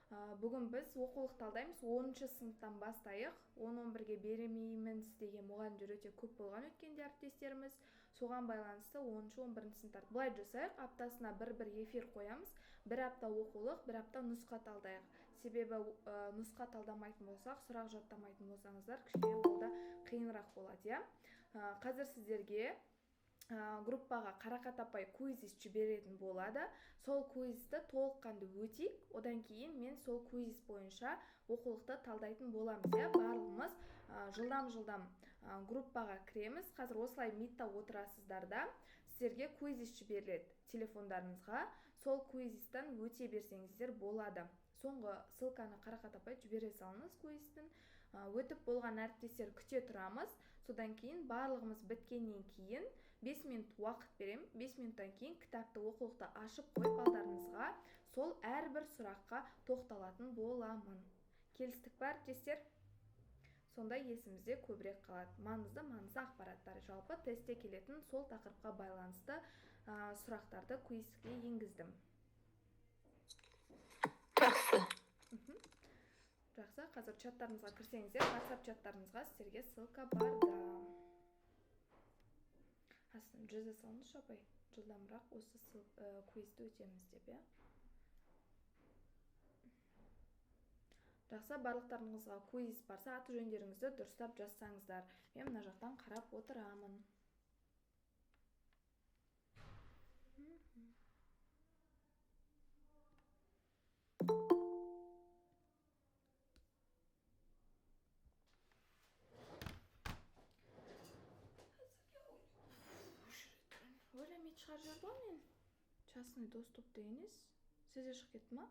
Бүгін біз оқулық талдаймыз. 10-шы сыныптан бастайық. 10-11-ге беремейміз деген мұғалімдер өте көп болған өткенде әріптестеріміз. Соған байланысты 10-шы 11-ші сыныптар. Былай жасайық, аптасына бір эфир қоямыз. Бір апта оқулық, бір апта нұсқа талдайық. Себебі нұсқа талдамайтын болсақ, сұрақ жаттамайтын болсаңыздар, кішкене ол да қиынырақ болады, иә. Қазір сіздерге группаға Қарақат апай квиз жіберетін болады. Сол квизді толыққанды өтейік. Одан кейін мен сол квиз бойынша оқулықты талдайтын боламыз. Барлығымыз жылдам группаға кіреміз. Қазір осылай митта отырасыздар да, сіздерге квиз жіберіледі телефондарыңызға. Сол квизтен өте берсеңіздер болады. Соңғы ссылканы Қарақат апай жібере салыңыз квиздің. Өтіп болған әріптестер күте тұрамыз. Содан кейін барлығымыз біткеннен кейін 5 минут уақыт берем. 5 минуттан кейін кітапты оқулықты ашып қойып алдарыңызға сол әрбір сұраққа тоқталатын боламын. Келістік бар, әріптестер? Сонда есімізде көбірек қалады. Маңызды ақпараттар. Жалпы тестте келетін сол тақырыпқа байланысты сұрақтарды квизге енгіздім. Жақсы, қазір чаттарыңызға кірсеңіздер, WhatsApp чаттарыңызға сіздерге ссылка барда. Астын жаза салыңыз, апай. Жылдамырақ осы квизді өтеміз деп, Жақсы, барлықтарыңызға квиз барса, аты жөндеріңізді дұрыстап жазсаңыздар. Мен мына жақтан қарап отырамын. Ойламай шығар жерді ғой мен. Частный доступ дейініз. Сізде шығып кетті ма?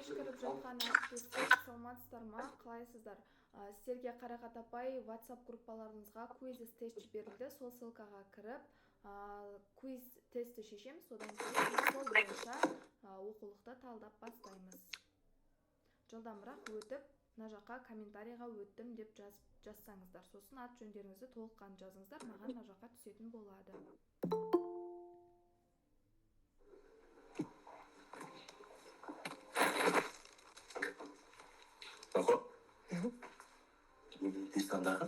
Кешкіріп жатқан әріптестер, саламатсыздар ма, қалайсыздар? Сіздерге Қарақат апай WhatsApp группаларыңызға квиз тест жіберілді. Сол ссылкаға кіріп, квиз тесті шешеміз, содан кейін сол бойынша оқулықты талдап бастаймыз. Жылдамырақ өтіп, мына жаққа комментарийға өттім деп жазсаңыздар. Сосын ат жөндеріңізді толыққан жазыңыздар, маған мына жаққа түсетін болады. Тест алдағы?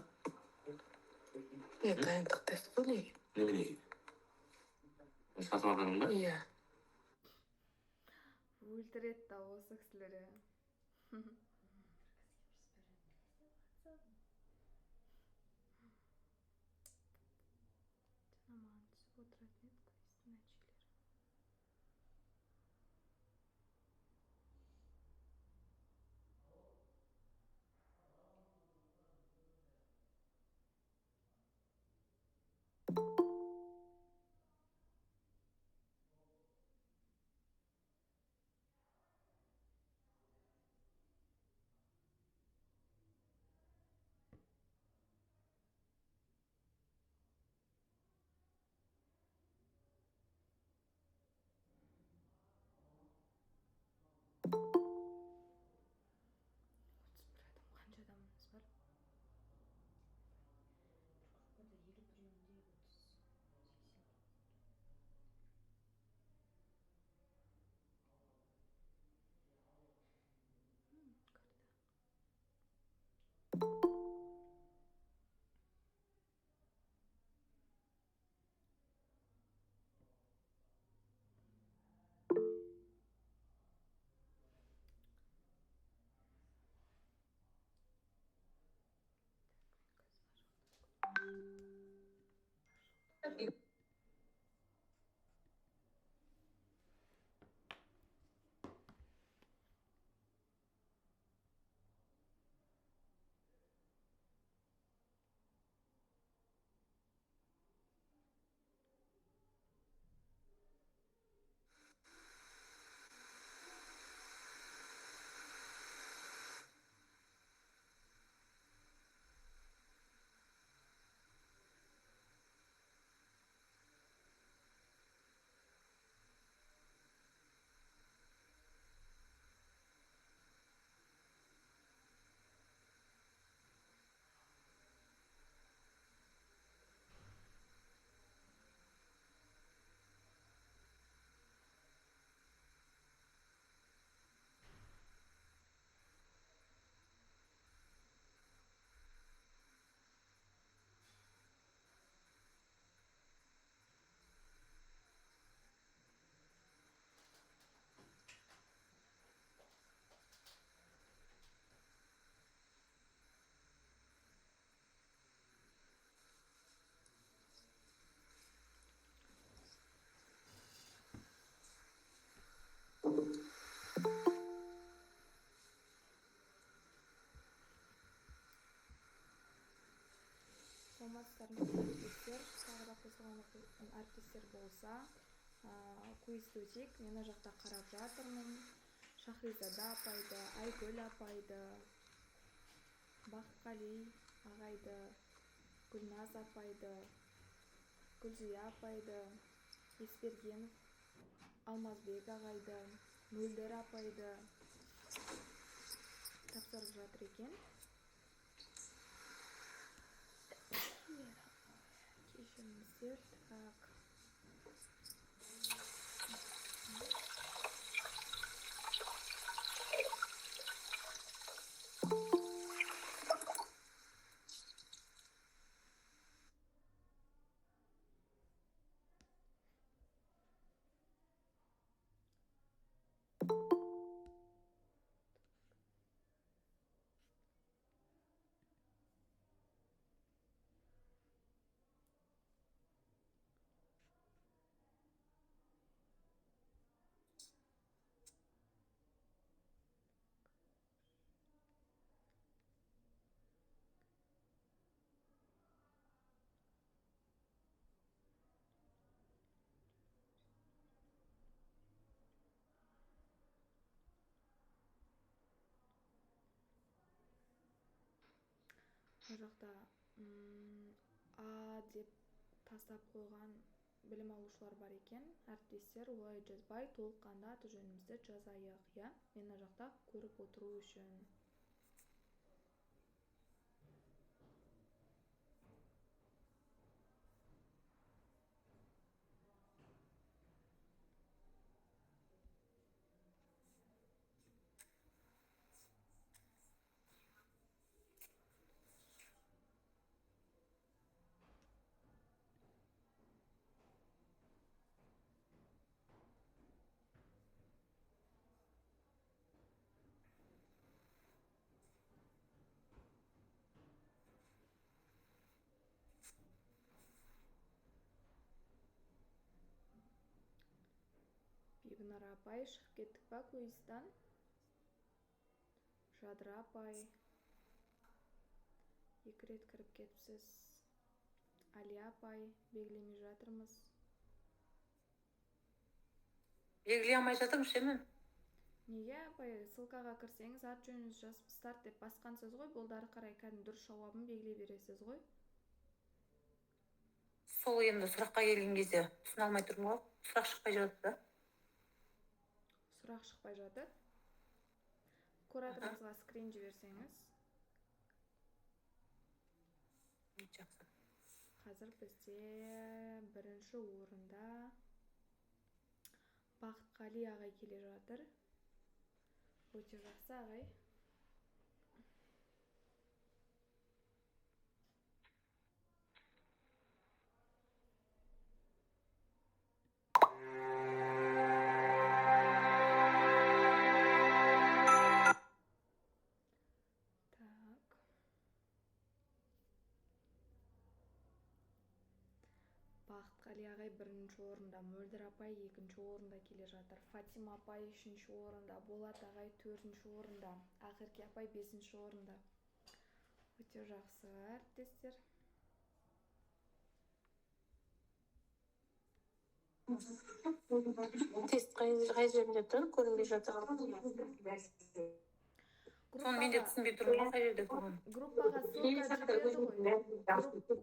Дайындық тест қой неге? Неге? Сатып алғаның ба? Иә. Өлтіреді да осы кісілері. Маған түсіп отыратын еді квиздің нәтижелері. саламатсыздарбы әріптестер. Тағы да қосылған әріптестер болса, квизді өтейік. Мен мына жақта қарап жатырмын. Шахризада апайды, Айгүл апайды, Бақытқали ағайды, Гүлназ апайды, Гүлзия апайды, Есбергенов Алмазбек ағайды, Мөлдір апайды тапсырып жатыр екен. Кешіріңіздер. Так. Бұл жақта А деп тастап қойған білім алушылар бар екен. Әріптестер, олай жазбай, толыққанды аты жөнімізді жазайық, я? Мен мына жақта көріп отыру үшін. Бибінара апай, шығып кеттік па квиздан? Жадыра апай, 2 рет кіріп кетіпсіз. Али апай, белгілемей жатырмыз. Белгілей алмай жатырмын, шемен. Неге апай, ссылкаға кірсеңіз, ат жөніңіз жазып старт деп басқансыз ғой, болдары қарай кәдімгі дұрыс жауабын белгілей бересіз ғой. Сол енді сұраққа келген кезде түсіне алмай тұрмын ғой. Сұрақ шықпай жатыр да. Сұрақ шықпай жатыр. Кураторыңызға скрин жіберсеңіз. Жақсы. Қазір бізде бірінші орында Бақытқали ағай келе жатыр. Өте жақсы ағай. Бақтықали ағай бірінші орында, Мөлдір апай екінші орында келе жатыр. Фатима апай үшінші орында, Болат ағай төртінші орында, Ақерке апай бесінші орында. Өте жақсы әріптестер. Тест қай жерінде тұр? Көрінбей жатыр. Соны мен де түсінбей тұрмын, қай жерде тұрған. Группаға ссылка жіберді ғой.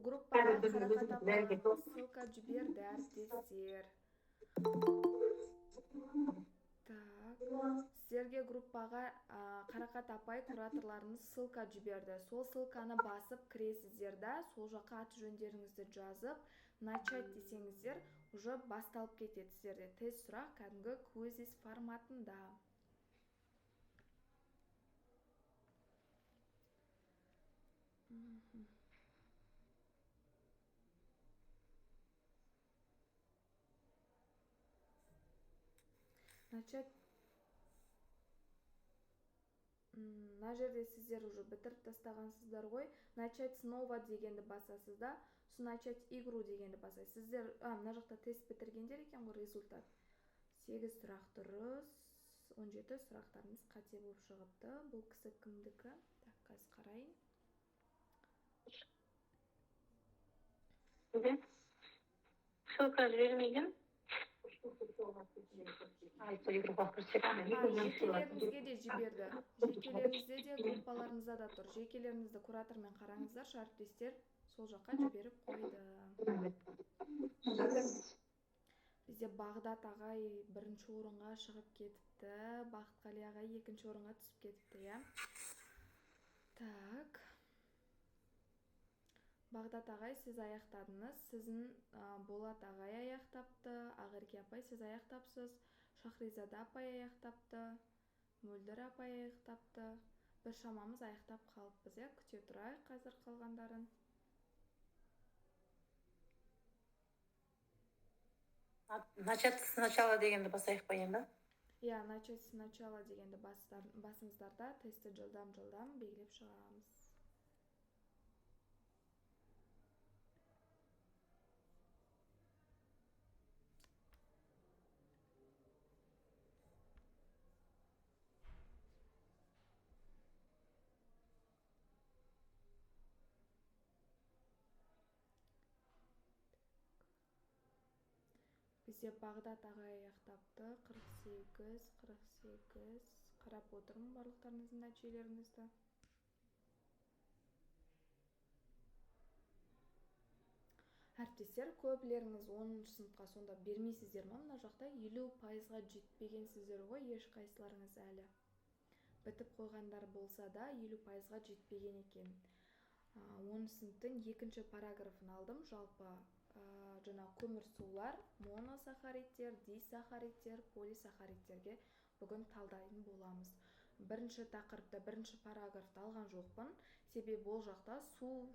Группаға Қарақат апайға ссылка жіберді әріптестер. Так, сіздерге группаға Қарақат апай кураторларыңыз ссылка жіберді. Сол ссылканы басып кіресіздер да, сол жаққа аты жөндеріңізді жазып, начать десеңіздер, уже басталып кетеді сіздерде. Тест сұрақ кәдімгі квиз форматында. Начать. Мына жерде сіздер уже бітіріп тастағансыздар ғой. Начать снова дегенді басасыз да, сосын начать игру дегенді басасыз. Сіздер, мына жақта тест бітіргендер екен ғой, результат. 8 сұрақ дұрыс, 17 сұрақтарымыз қате болып шығыпты. Бұл кісі кімдікі? Так, қазір қарайын. Ссылка жібермеген. Жекелеріңізге де жіберді. Жекелеріңізде де группаларыңызда да тұр. Жекелеріңізді куратормен қараңыздар, әріптестер сол жаққа жіберіп қойды. Бізде Бағдат ағай бірінші орынға шығып кетіпті. Бақтықали ағай екінші орынға түсіп кетіпті, я? Так. Бағдат ағай, сіз аяқтадыңыз. Сізін Болат ағай аяқтапты. Ақерке апай, сіз аяқтапсыз. Шахризада апай аяқтапты. Мөлдір апай аяқтапты. Бір шамамыз аяқтап қалыппыз, я? Күте тұрайық қазір қалғандарын. Начать сначала дегенді басайық па енді? Я, начать сначала дегенді басыңыздарда тесті жылдам белгілеп шығамыз. Бізде Бағдат ағай аяқтапты. 48. Қарап отырмын барлықтарыңыздың нәтижелеріңізді. Әріптестер, көпілеріңіз 10-шы сыныпқа сонда бермейсіздер ма? Мына жақта 50%-ға жетпегенсіздер ғой, ешқайсыларыңыз әлі. Бітіп қойғандар болса да 50%-ға жетпеген екен. 10-шы сыныптың екінші параграфын алдым. Жалпы жаңа көмірсулар, моносахаридтер, дисахаридтер, полисахаридтерге бүгін талдайтын боламыз. Бірінші тақырыпта, бірінші параграфты алған жоқпын. Себебі ол жақта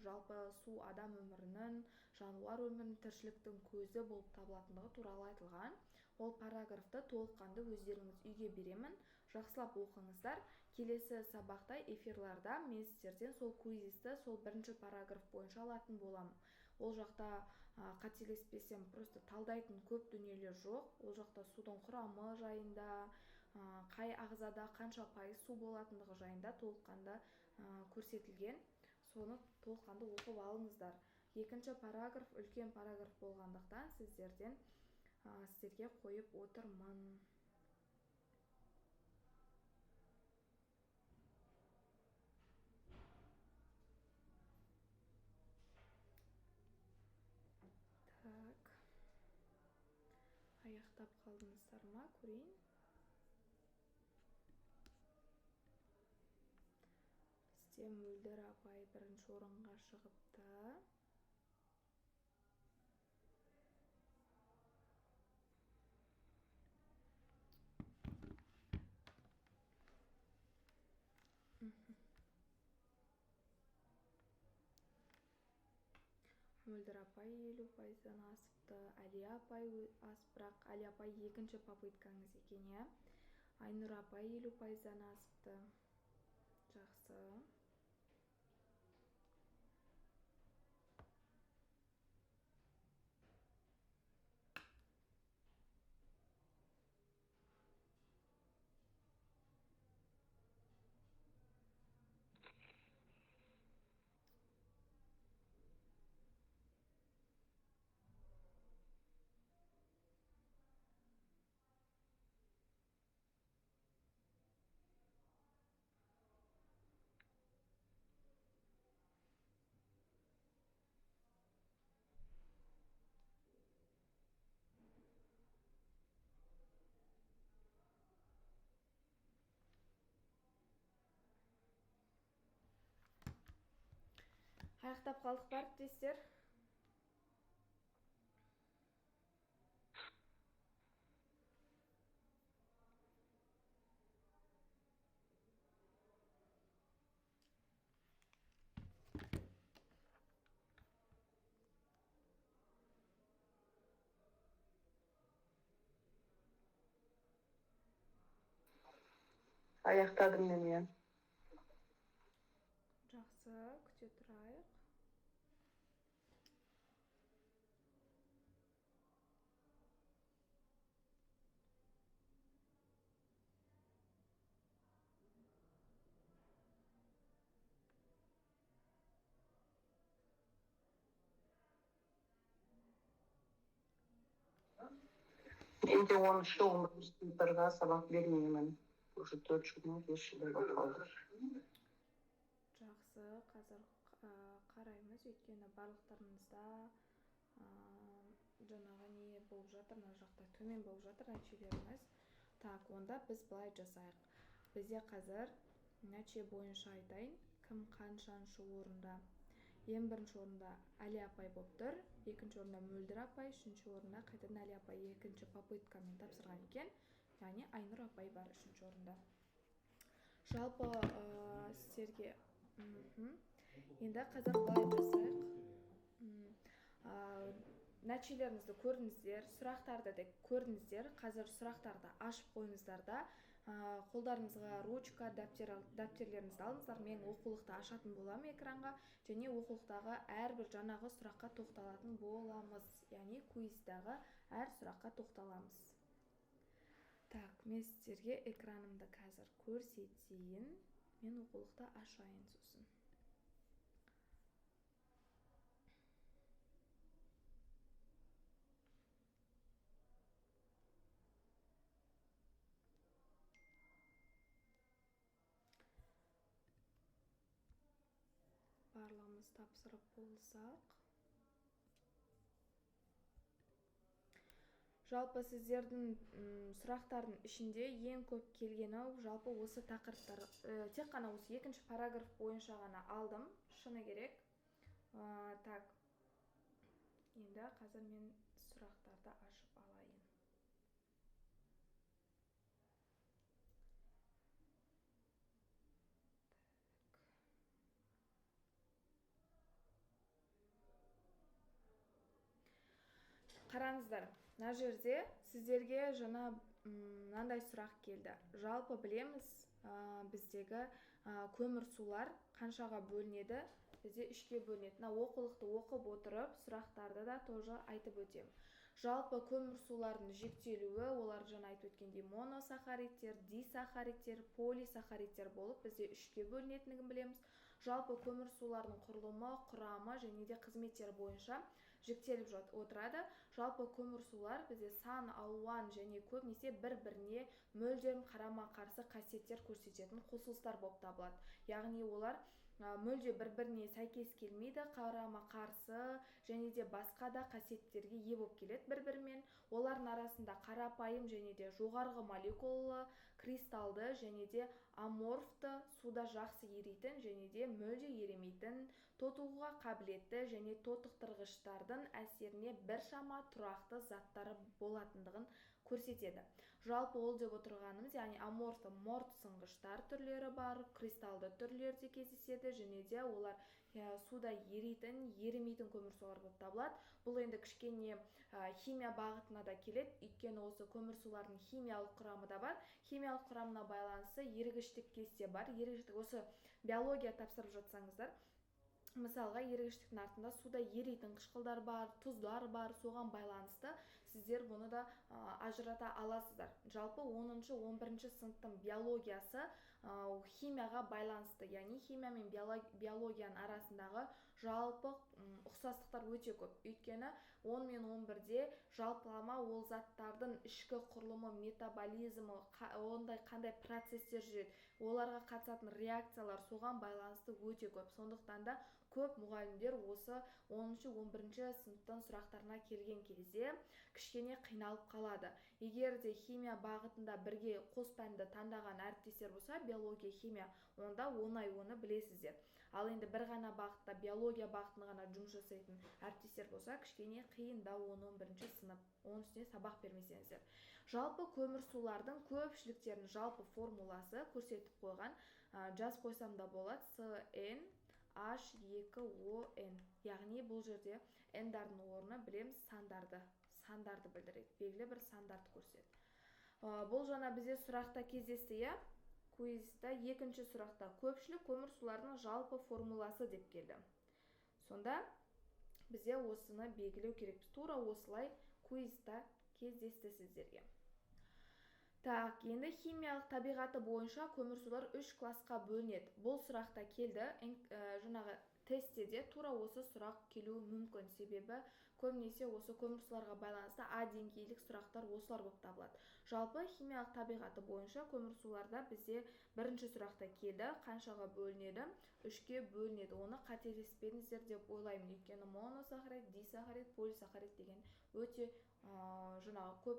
жалпы су адам өмірінің, жануар өмірінің, тіршіліктің көзі болып табылатындығы туралы айтылған. Ол параграфты толыққанды өздеріңіз үйге беремін. Жақсылап оқыңыздар. Келесі сабақта эфирларда мен сіздерден сол квизисті сол бірінші параграф бойынша алатын боламын. Ол жақта қателеспесем просто талдайтын көп дүниелер жоқ. Ол жақта судың құрамы жайында, қай ағзада қанша пайыз су болатындығы жайында толыққанды көрсетілген. Соны толыққанды оқып алыңыздар. Екінші параграф үлкен параграф болғандықтан сіздерге қойып отырмын. Так. Аяқтап қалдыңыздар ма? Көрейін. Бізде Мөлдір апай бірінші орынға шығыпты. Мөлдір апай 50%-дан асыпты. Әлия апай бірақ Әлия апай екінші попыткаңыз екен, я? Айнұр апай 50%-дан асыпты. Жақсы. Аяқтап қалдық бар әріптестер. Аяқтадым мен, иә. Жақсы, күте тұрайық. Мен де 10-11 сыныптарға сабақ бермеймін. Уже 4 жыл ма 5 жылдай болып қалды. Жақсы, қазір қараймыз, өйткені барлықтарыңызда жаңағы не болып жатыр, мына жақта төмен болып жатыр нәтижелеріңіз. Так, онда біз былай жасайық. Бізде қазір нәтиже бойынша айтайын, кім қаншаншы орында. Ең бірінші орында Али апай болып тұр, екінші орында Мөлдір апай, үшінші орында қайтадан Али апай екінші попыткамен тапсырған екен. Яғни Айнұр апай бар үшінші орында. Жалпы сіздерге енді қазір былай жасайық. Нәтижелеріңізді көрдіңіздер, сұрақтарды да көрдіңіздер. Қазір сұрақтарды ашып қойыңыздар да, қолдарыңызға ручка, дәптерлеріңізді алыңыздар. Мен оқулықты ашатын боламын экранға, және оқулықтағы әрбір жаңағы сұраққа тоқталатын боламыз. Яғни квиздағы әр сұраққа тоқталамыз. Так, мен сіздерге экранымды қазір көрсетейін. Мен оқулықты ашайын сосын. Барлығымыз тапсырып болсақ. Жалпы сіздердің сұрақтардың ішінде ең көп келгені жалпы осы тақырыптар. Тек қана осы екінші параграф бойынша ғана алдым, шыны керек. Так, енді қазір мен сұрақтарды ашып алайын. Қараңыздар, мына жерде сіздерге жаңа мынандай сұрақ келді. Жалпы білеміз, біздегі көмірсулар қаншаға бөлінеді? Бізде 3-ке бөлінеді. Мына оқулықты оқып отырып, сұрақтарды да тоже айтып өтем. Жалпы көмірсулардың жіктелуі, олар жаңа айтып өткендей моносахаридтер, дисахаридтер, полисахаридтер болып бізде 3-ке бөлінетіндігін білеміз. Жалпы көмірсулардың құрылымы, құрамы және де қызметтері бойынша жіктеліп отырады. Жалпы көмірсулар бізде сан алуан және көбінесе бір-біріне мүлдем қарама-қарсы қасиеттер көрсететін қосылыстар болып табылады. Яғни олар мүлде бір-біріне сәйкес келмейді, қарама-қарсы және де басқа да қасиеттерге ие болып келеді бір-бірімен. Олардың арасында қарапайым және де жоғарғы молекулалы, кристалды және де аморфты, суда жақсы еритін және де мүлде еремейтін, тотығуға қабілетті және тотықтырғыштардың әсеріне біршама тұрақты заттары болатындығын көрсетеді. Жалпы ол деп отырғанымыз, яғни аморфты морт сынғыштар түрлері бар, кристалды түрлері де кездеседі және де олар суда еритін, еремейтін көмірсулар болып табылады. Бұл енді кішкене химия бағытына да келеді, өйткені осы көмірсулардың химиялық құрамы да бар. Химиялық құрамына байланысты ерігіштік кесте бар. Ерігіштік, осы биология тапсырып жатсаңыздар, мысалға ерігіштіктің артында суда еритін қышқылдар бар, тұздар бар, соған байланысты сіздер бұны да ажырата аласыздар. Жалпы 10-11 сыныптың биологиясы химияға байланысты, яғни химия мен биологияның арасындағы жалпы ұқсастықтар өте көп. Өйткені 10 мен 11-де жалпылама ол заттардың ішкі құрылымы, метаболизмі, ондай қандай процестер жүреді, оларға қатысатын реакциялар соған байланысты өте көп. Сондықтан да көп мұғалімдер осы 10-11 сыныптың сұрақтарына келген кезде кішкене қиналып қалады. Егер де химия бағытында бірге қос пәнді таңдаған әріптестер болса, биология, химия, онда оңай оны білесіздер. Ал енді бір ғана бағытта биология бағытын ғана жұмыс жасайтын әріптестер болса, кішкене қиындау 10-11 сынып, оның үстіне сабақ бермесеңіздер. Жалпы көмірсулардың көпшіліктерінің жалпы формуласы көрсетіп қойған, жазып қойсам да болады, CnH2ON. Яғни бұл жерде N-дардың орны білеміз сандарды білдіреді, белгілі бір сандарды көрсетеді. Бұл жаңа бізде сұрақта кездесті, иә? Квизда екінші сұрақта көпшілік көмірсулардың жалпы формуласы деп келді. Сонда бізде осыны белгілеу керекпіз. Тура осылай квизда кездесті сіздерге. Так, енді химиялық табиғаты бойынша көмірсулар 3 классқа бөлінеді. Бұл сұрақта келді. Жаңағы тестте де тура осы сұрақ келуі мүмкін. Себебі көбінесе осы көмірсуларға байланысты А деңгейлік сұрақтар осылар болып табылады. Жалпы химиялық табиғаты бойынша көмірсуларда бізде бірінші сұрақта келді. Қаншаға бөлінеді? 3-ке бөлінеді. Оны қателеспеңіздер деп ойлаймын. Өйткені моносахарид, дисахарид, полисахарид деген өте жаңағы көп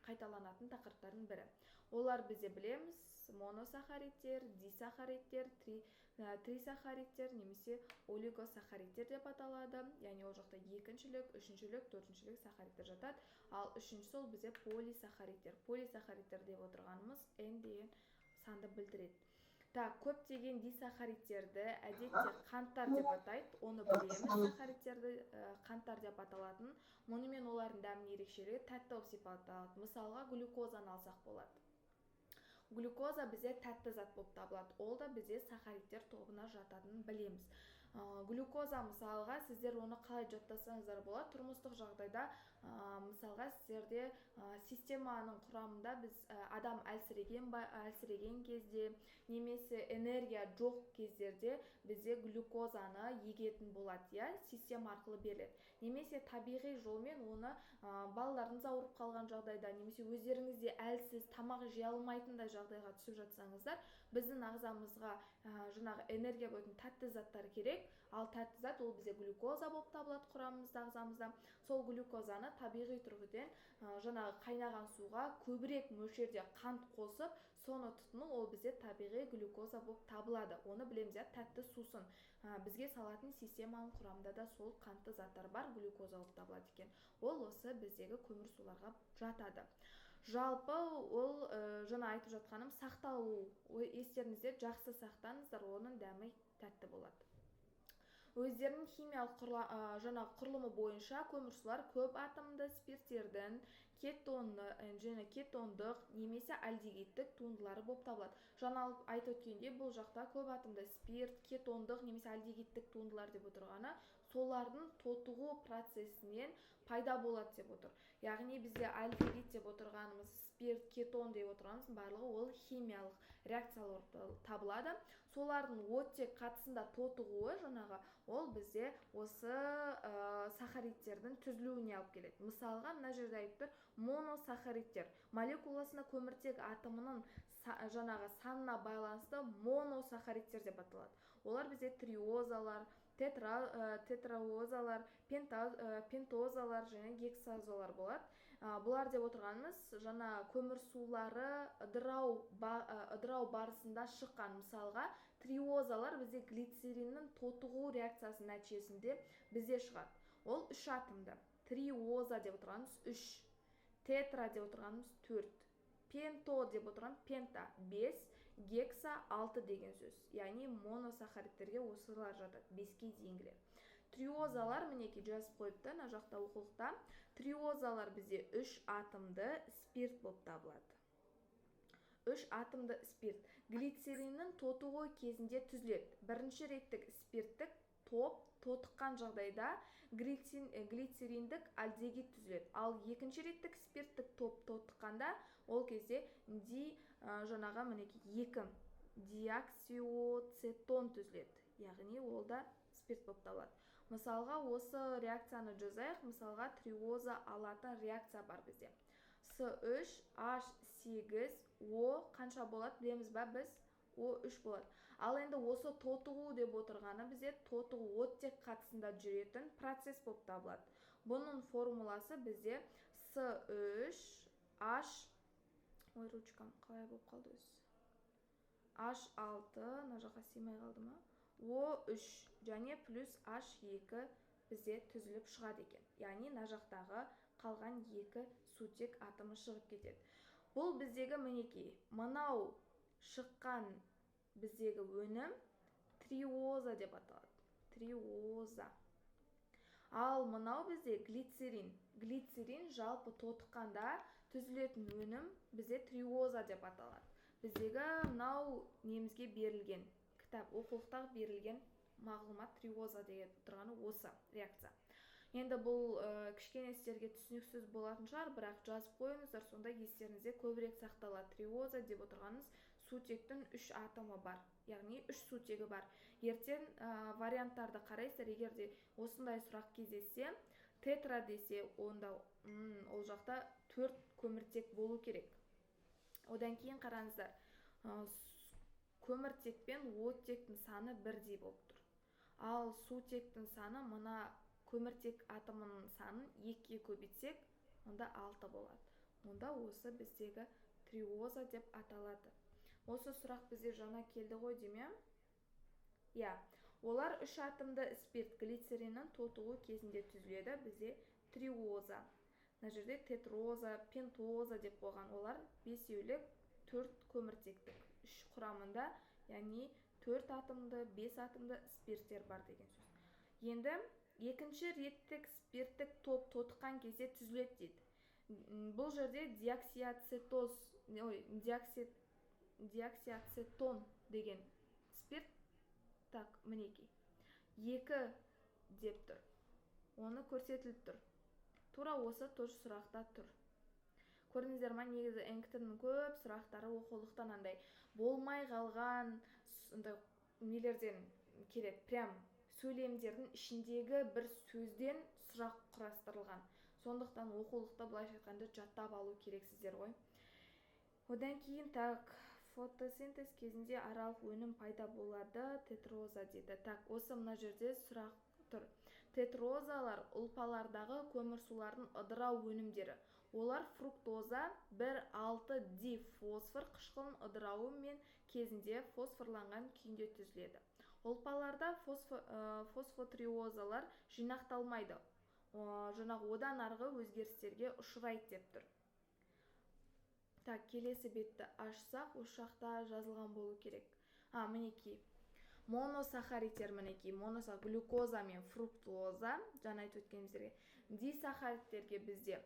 қайталанатын тақырыптардың бірі. Олар бізде білеміз: моносахаридтер, дисахаридтер, трисахаридтер немесе олигосахаридтер деп аталады. Яғни ол жақта екіншілік, үшіншілік, төртіншілік сахаридтер жатады. Ал үшіншісі ол бізде полисахаридтер. Полисахаридтер деп отырғанымыз N деген санды білдіреді. Так, көптеген дисахаридтерді әдетте қанттар деп атайды. Оны білеміз, сахаридтерді қанттар деп аталатын. Мұнымен олардың дәмінің ерекшелігі тәтті болып сипатталады. Мысалға, глюкозаны алсақ болады. Глюкоза бізде тәтті зат болып табылады. Ол да бізде сахаридтер тобына жататынын білеміз. Глюкоза мысалға сіздер оны қалай жаттасаңыздар болады. Тұрмыстық жағдайда мысалға сіздерде системаның құрамында біз адам әлсіреген кезде немесе энергия жоқ кездерде бізде глюкозаны егетін болады, иә, система арқылы беріледі. Немесе табиғи жолмен оны балаларыңыз ауырып қалған жағдайда немесе өздеріңізде әлсіз тамақ жей алмайтындай жағдайға түсіп жатсаңыздар, біздің ағзамызға жаңағы энергия беретін тәтті заттар керек. Ал тәтті зат ол бізде глюкоза болып табылады құрамымызда, ағзамызда. Сол глюкозаны табиғи тұрғыдан жаңағы қайнаған суға көбірек мөлшерде қант қосып, соны тұтыну ол бізде табиғи глюкоза болып табылады. Оны білеміз, тәтті сусын. Бізге салатын системаның құрамында да сол қантты заттар бар, глюкоза болып табылады екен. Ол осы біздегі көмірсуларға жатады. Жалпы ол жаңа айтып жатқаным сақталу. Естеріңізде жақсы сақтаңыздар, оның дәмі тәтті болады. Өздерінің химиялық құрылымы бойынша көмірсулар көп атомды спирттердің кетондық немесе альдегидтік туындылары болып табылады. Жаңа айтып өткендей, бұл жақта көп атомды спирт, кетондық немесе альдегидтік туындылар деп отырғаны солардың тотығу процесінен пайда болады деп отыр. Яғни бізде альдегид деп отырғанымыз, спирт, кетон деп отырғанымыз барлығы ол химиялық реакциялар табылады. Солардың оттек қатысында тотығуы жаңағы ол бізде осы сахаридтердің түзілуіне алып келеді. Мысалға, мына жерде айтып тұр, моносахаридтер молекуласына көміртек атомының жаңағы санына байланысты моносахаридтер деп аталады. Олар бізде триозалар, тетраозалар, пентозалар және гексазолар болады. Бұлар деп отырғанымыз жаңа көмірсулары ыдырау барысында шыққан. Мысалға, триозалар бізде глицериннің тотығу реакциясының нәтижесінде бізде шығады. Ол 3 атомды. Триоза деп отырғанымыз 3, тетра деп отырғанымыз 4, пенто деп отырған пента 5, гекса 6 деген сөз. Яғни моносахаридтерге осылар жатады, 5-ке дейінгілер. Триозалар мінеки жазып қойыпты, мына жақта оқулықта. Триозалар бізде 3 атомды спирт болып табылады. 3 атомды спирт. Глицериннің тотығу кезінде түзіледі. Бірінші реттік спирттік топ тотыққан жағдайда глицериндік альдегид түзіледі. Ал екінші реттік спирттік топ тотыққанда ол кезде жаңағы мінеки 2 диоксиоцетон түзіледі. Яғни ол да спирт болып табылады. Мысалға, осы реакцияны жазайық. Мысалға, триоза алатын реакция бар бізде. С3H8 О қанша болады білеміз ба біз? О3 болады. Ал енді осы тотығу деп отырғаны бізде тотығу оттек қатысында жүретін процесс болып табылады. Бұның формуласы бізде С3H ой, ручкам қалай болып қалды өзі? H6, мына жаққа сыймай қалды ма? O3 және плюс H2 бізде түзіліп шығады екен. Яғни мына жақтағы қалған 2 сутек атомы шығып кетеді. Бұл біздегі мінекей, мынау шыққан біздегі өнім триоза деп аталады. Триоза. Ал мынау бізде глицерин. Глицерин жалпы тотыққанда түзілетін өнім бізде триоза деп аталады. Біздегі мынау немізге берілген кітап, оқулықтағы берілген мағлұмат триоза деп тұрғаны осы реакция. Енді бұл кішкене сіздерге түсініксіз болатын шығар, бірақ жазып қойыңыздар, сонда естеріңізде көбірек сақталады. Триоза деп отырғанымыз сутектің 3 атомы бар, яғни 3 сутегі бар. Ертең варианттарды қарайсыздар, егер де осындай сұрақ кездессе, тетра десе, онда ол жақта 4 көміртек болу керек. Одан кейін қараңыздар, көміртек пен оттектің саны бірдей болып тұр. Ал сутектің саны, мына көміртек атомының санын 2-ге көбейтсек, онда 6 болады. Онда осы біздегі триоза деп аталады. Осы сұрақ бізде жаңа келді ғой деме? Я, олар 3 атомды спирт глицериннің тотығу кезінде түзіледі, бізде триоза. Мына жерде тетроза, пентоза деп қойған. Олар 5-еулік 4 көміртектік 3 құрамында, яғни 4 атомды, 5 атомды спирттер бар деген сөз. Енді екінші реттік спирттік топ тотыққан кезде түзіледі дейді. Бұл жерде диоксиацетон деген спирт, так, мінекей, 2 деп тұр. Оны көрсетіліп тұр. Тура осы тоже сұрақта тұр. Көрдіңіздер ма, негізі НКТ-ның көп сұрақтары оқулықтан андай болмай қалған нелерден келеді. Прям сөйлемдердің ішіндегі бір сөзден сұрақ құрастырылған. Сондықтан оқулықта былайша айтқанда жаттап алу керексіздер ғой. Одан кейін так, фотосинтез кезінде аралық өнім пайда болады, тетроза дейді. Так, осы мына жерде сұрақ тұр. Тетрозалар ұлпалардағы көмірсулардың ыдырау өнімдері. Олар фруктоза 1,6-дифосфор қышқылын ыдырауы мен кезінде фосфорланған күйінде түзіледі. Ұлпаларда фосфотриозалар жинақталмайды. Жаңағы одан арғы өзгерістерге ұшырайды деп тұр. Так, келесі бетті ашсақ, осы жақта жазылған болу керек. Мінекей. Моносахаридтер, мінекей, глюкоза мен фруктоза, жаңа айтып өткеніміздерге. Дисахаридтерге бізде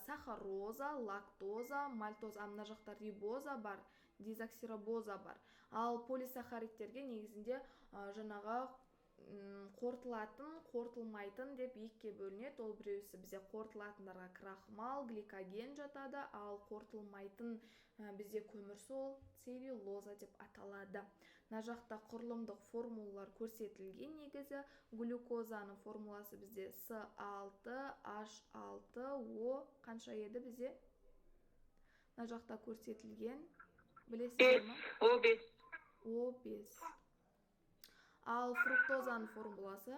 сахароза, лактоза, мальтоза, мына жақта рибоза бар, дезоксирибоза бар. Ал полисахаридтерге негізінде жаңағы қорытылатын, қорытылмайтын деп екіге бөлінеді. Ол біреусі бізде қорытылатындарға крахмал, гликоген жатады, ал қорытылмайтын бізде көмірсол, целлюлоза деп аталады. Мына жақта құрылымдық формулалар көрсетілген. Негізі глюкозаның формуласы бізде С6H6O қанша еді бізде? Мына жақта көрсетілген. Білесіздер ме? O5. Ал фруктозаның формуласы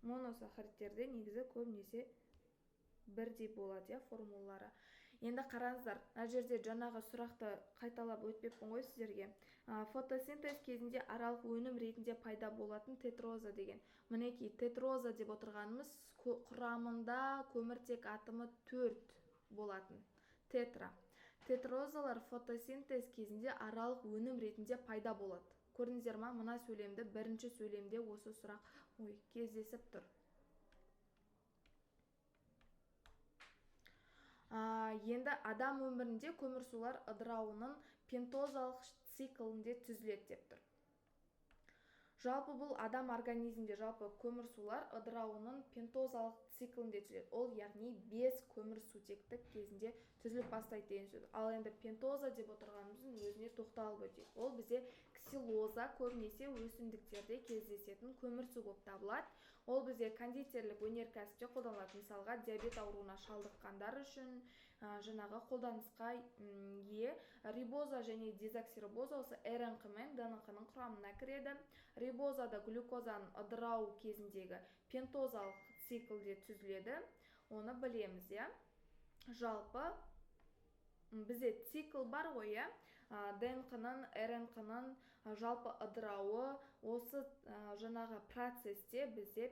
моносахаридтерде негізі көбінесе бірдей болады, формулалары. Енді қараңыздар, мына жерде жаңағы сұрақты қайталап өтпекпін ғой сіздерге. Фотосинтез кезінде аралық өнім ретінде пайда болатын тетроза деген. Мінекей, тетроза деп отырғанымыз құрамында көміртек атомы 4 болатын. Тетра. Тетрозалар фотосинтез кезінде аралық өнім ретінде пайда болады. Көрдіңіздер ма, мына сөйлемді бірінші сөйлемде осы сұрақ кездесіп тұр. Енді адам өмірінде көмірсулар ыдырауының пентозалық циклінде түзіледі деп тұр. Жалпы бұл адам организмде жалпы көмірсулар ыдырауының пентозалық циклінде түзіледі. Ол яғни 5 көмірсутектік кезінде түзіліп бастайды деген сөз. Ал енді пентоза деп отырғанымыздың өзіне тоқталып өтейік. Ол бізде ксилоза, көбінесе өсімдіктерде кездесетін көмірсу болып табылады. Ол бізде кондитерлік өнеркәсіпте қолданылады. Мысалға, диабет ауруына шалдыққандар үшін жаңағы қолданысқа ие. Рибоза және дезоксирибоза осы РНК мен ДНК-ның құрамына кіреді. Рибозада глюкозаның ыдырау кезіндегі пентозалық циклде түзіледі. Оны білеміз, я. Жалпы бізде цикл бар ғой, я. ДНК-нын РНК-нын жалпы ыдырауы осы жаңағы процесте бізде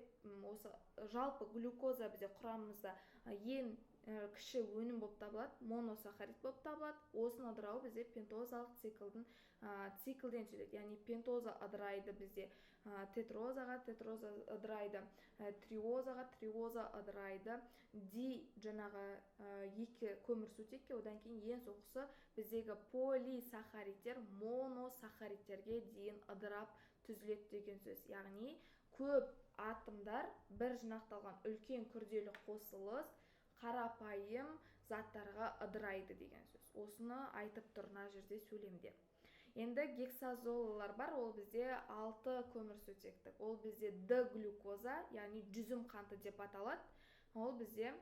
осы жалпы глюкоза бізде құрамымызда ең кіші өнім болып табылады, моносахарид болып табылады. Осының ыдырауы бізде пентозалық циклден жүреді. Яғни пентоза ыдырайды бізде тетрозаға, тетроза ыдырайды триозаға, триоза ыдырайды жаңағы екі көмірсутекке. Одан кейін ең соңғысы біздегі полисахаридтер моносахаридтерге дейін ыдырап түзіледі деген сөз. Яғни көп атомдар бір жинақталған үлкен күрделі қосылыс қарапайым заттарға ыдырайды деген сөз. Осыны айтып тұр мына жерде сөйлемде. Енді гексазолалар бар, ол бізде 6 көмірсутектік. Ол бізде Д-глюкоза, яғни жүзім қанты деп аталады. Ол бізде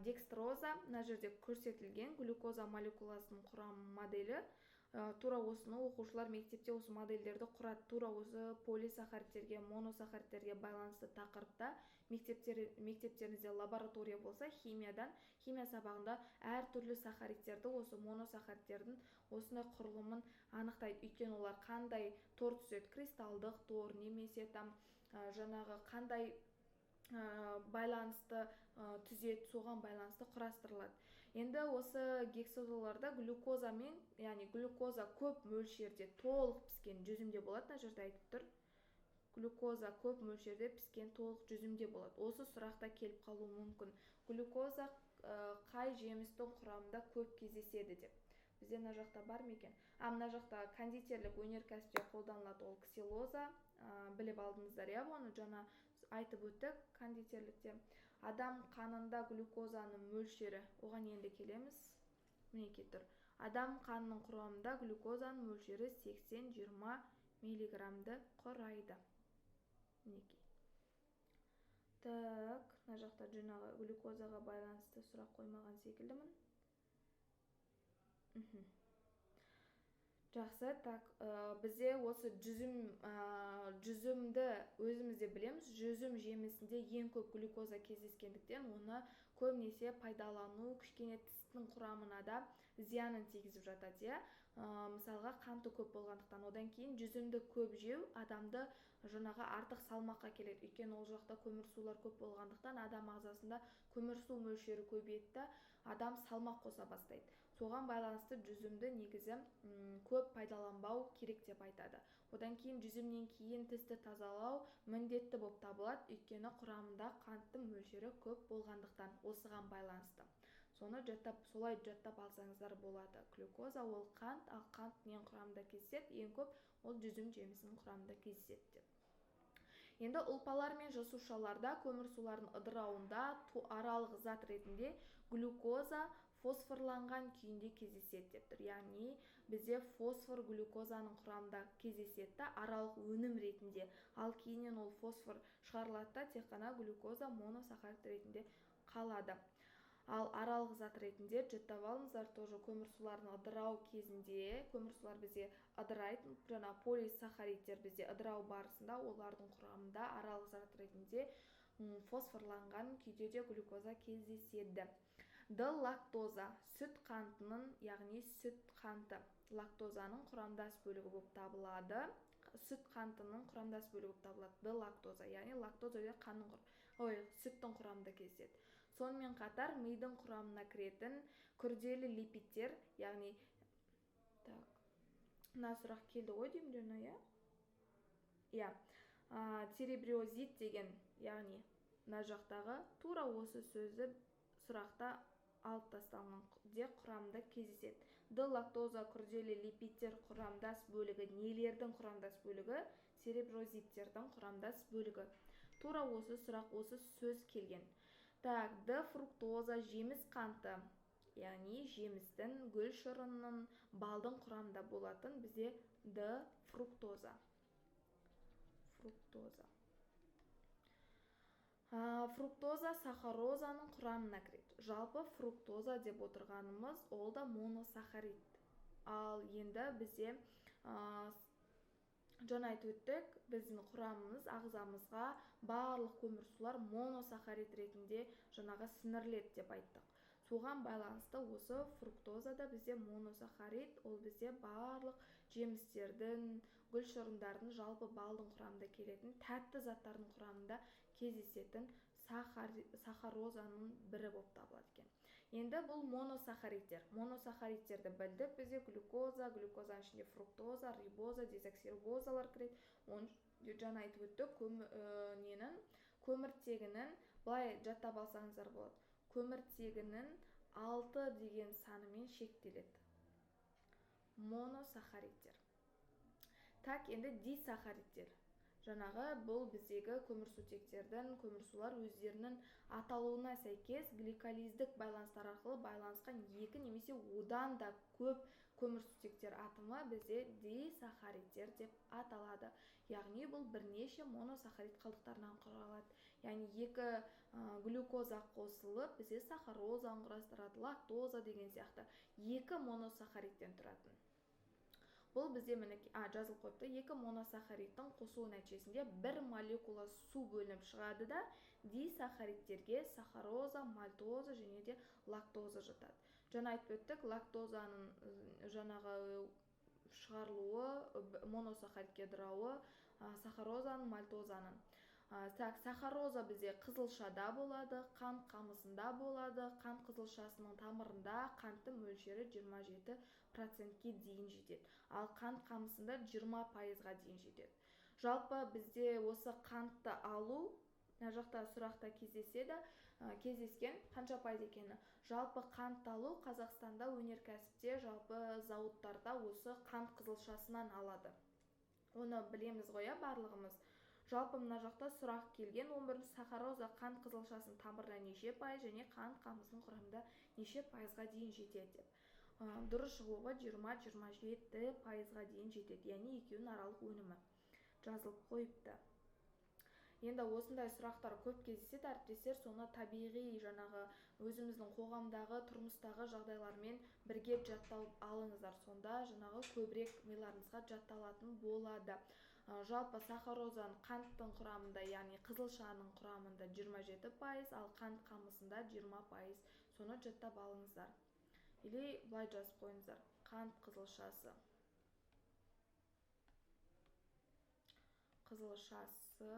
декстроза, мына жерде көрсетілген глюкоза молекуласының құрам моделі. Тура осыны оқушылар мектепте осы модельдерді құрады. Тура осы полисахаридтерге, моносахаридтерге байланысты тақырыпта мектептеріңізде лаборатория болса, химия сабағында әртүрлі сахаридтерді, осы моносахаридтердің осындай құрылымын анықтайды. Өйткені олар қандай тор түзеді, кристалдық тор немесе жаңағы қандай байланысты түзеді, соған байланысты құрастырылады. Енді осы гексазолаларда глюкоза мен, яғни глюкоза көп мөлшерде толық піскен жүзімде болады. Мына жерде айтып тұр. Глюкоза көп мөлшерде піскен толық жүзімде болады. Осы сұрақта келіп қалуы мүмкін. Глюкоза қай жемістің құрамында көп кездеседі деп. Бізде мына жақта бар ма екен? Мына жақта кондитерлік өнеркәсіпте қолданылады, ол ксилоза. Біліп алдыңыздар, иә, оны жаңа айтып өттік кондитерлікте. Адам қанында глюкозаның мөлшері, оған енді келеміз. Мінекей тұр. Адам қанының құрамында глюкозаның мөлшері 80-20 миллиграммды құрайды. Мінекей. Так, мына жақта жаңағы глюкозаға байланысты сұрақ қоймаған секілдімін. Жақсы, так, бізде осы жүзімді өзімізде білеміз. Жүзім жемісінде ең көп глюкоза кездескендіктен оны көбінесе пайдалану кішкене тістің құрамына да зиянын тигізіп жатады. Мысалға қанты көп болғандықтан. Одан кейін жүзімді көп жеу адамды жаңағы артық салмаққа келеді. Өйткені ол жақта көмірсулар көп болғандықтан адам ағзасында көмірсу мөлшері көбейеді, адам салмақ қоса бастайды. Соған байланысты жүзімді негізі көп пайдаланбау керек деп айтады. Одан кейін жүзімнен кейін тісті тазалау міндетті болып табылады, өйткені құрамында қанттың мөлшері көп болғандықтан. Осыған байланысты. Соны солай жаттап алсаңыздар болады. Глюкоза ол қант, ал қант ненің құрамында кездеседі? Ең көп ол жүзім жемісінің құрамында кездеседі. Енді ұлпалар мен жасушаларда көмірсулардың ыдырауында аралық зат ретінде глюкоза фосфорланған күйінде кездеседі деп тұр. Яғни бізде фосфор глюкозаның құрамында кездеседі, аралық өнім ретінде. Ал кейіннен ол фосфор шығарылады, тек қана глюкоза моносахарид ретінде қалады. Ал аралық зат ретінде жаттап алыңыздар, тоже көмірсулардың ыдырау кезінде, көмірсулар бізде ыдырайды, жаңа полисахаридтер бізде ыдырау барысында олардың құрамында аралық зат ретінде фосфорланған күйде де глюкоза кездеседі. Д-лактоза сүт қантының, яғни сүт қанты лактозаның құрамдас бөлігі болып табылады. Сүт қантының құрамдас бөлігі болып табылады. Д-лактоза, яғни лактоза сүттің құрамында кездеседі. Сонымен қатар мидың құрамына кіретін күрделі липидтер, яғни мына сұрақ келді ғой деймін жаңа, иә? Церебриозит деген, яғни мына жақтағы тура осы сөзді сұрақта алып тасталған құрамында кездеседі. Д-лактоза күрделі липидтер құрамдас бөлігі, нелердің құрамдас бөлігі? Цереброзиттердің құрамдас бөлігі. Тура осы сұрақ, осы сөз келген. Так, Д-фруктоза жеміс қанты, яғни жемістің, гүл шырынның, балдың құрамында болатын бізде Д-фруктоза. Фруктоза сахарозаның құрамына кіреді. Жалпы фруктоза деп отырғанымыз ол да моносахарид. Ал енді бізде жаңа айтып өттік, біздің құрамымыз ағзамызға барлық көмірсулар моносахарид ретінде жаңағы сіңіріледі деп айттық. Соған байланысты осы фруктозада бізде моносахарид, ол бізде барлық жемістердің, гүл шырындардың, жалпы балдың құрамында келетін тәтті заттардың құрамында кездесетін сахарозаның бірі болып табылады екен. Енді бұл моносахаридтер. Моносахаридтерді білдік, бізде глюкоза, глюкозаның ішінде фруктоза, рибоза, дезоксирибозалар кіреді. Оны жаңа айтып өттік, көміртегінің, былай жаттап алсаңыздар болады. Көміртегінің 6 деген санымен шектеледі. Моносахаридтер. Так, енді дисахаридтер. Жаңағы бұл біздегі көмірсутектердің, көмірсулар өздерінің аталуына сәйкес гликолиздік байланыстар арқылы байланысқан екі немесе одан да көп көмірсутектер атомы бізде дисахаридтер деп аталады. Яғни бұл бірнеше моносахарид қалдықтарынан құралады. Яғни екі глюкоза қосылып, бізде сахарозаны құрастырады, лактоза деген сияқты екі моносахаридтен тұратын. Бұл бізде жазылып қойыпты. Екі моносахаридтің қосылу нәтижесінде бір молекула су бөлініп шығады да дисахаридтерге сахароза, мальтоза және де лактоза жатады. Жаңа айтып өттік, лактозаның жаңағы шығарылуы, моносахаридке ыдырауы, сахарозаның, мальтозаның. Сахароза бізде қызылшада болады, қант қамысында болады. Қант қызылшасының тамырында қанттың мөлшері 27%-ке дейін жетеді. Ал қант қамысында 20%-ға дейін жетеді. Жалпы бізде осы қантты алу, мына жақта сұрақта кездескен қанша пайыз екені. Жалпы қант алу Қазақстанда өнеркәсіпте, жалпы зауыттарда осы қант қызылшасынан алады. Оны білеміз ғой, барлығымыз. Жалпы мына жақта сұрақ келген, 11 сахароза қант қызылшасының тамырына неше пайыз және қант қамысының құрамында неше пайызға дейін жетеді деп. Дұрыс шығуға 20-27%-ға дейін жетеді. Яғни екеуінің аралық өнімі жазылып қойыпты. Енді осындай сұрақтар көп кездеседі, әріптестер, соны табиғи жаңағы өзіміздің қоғамдағы, тұрмыстағы жағдайлармен бірге жаттап алыңыздар. Сонда жаңағы көбірек миларыңызға жатталатын болады. Жалпы сахарозаның қанттың құрамында, яғни қызылшаның құрамында 27%, ал қант қамысында 20%. Соны жаттап алыңыздар. Или былай жазып қойыңыздар. Қант қызылшасы. Қызылшасы,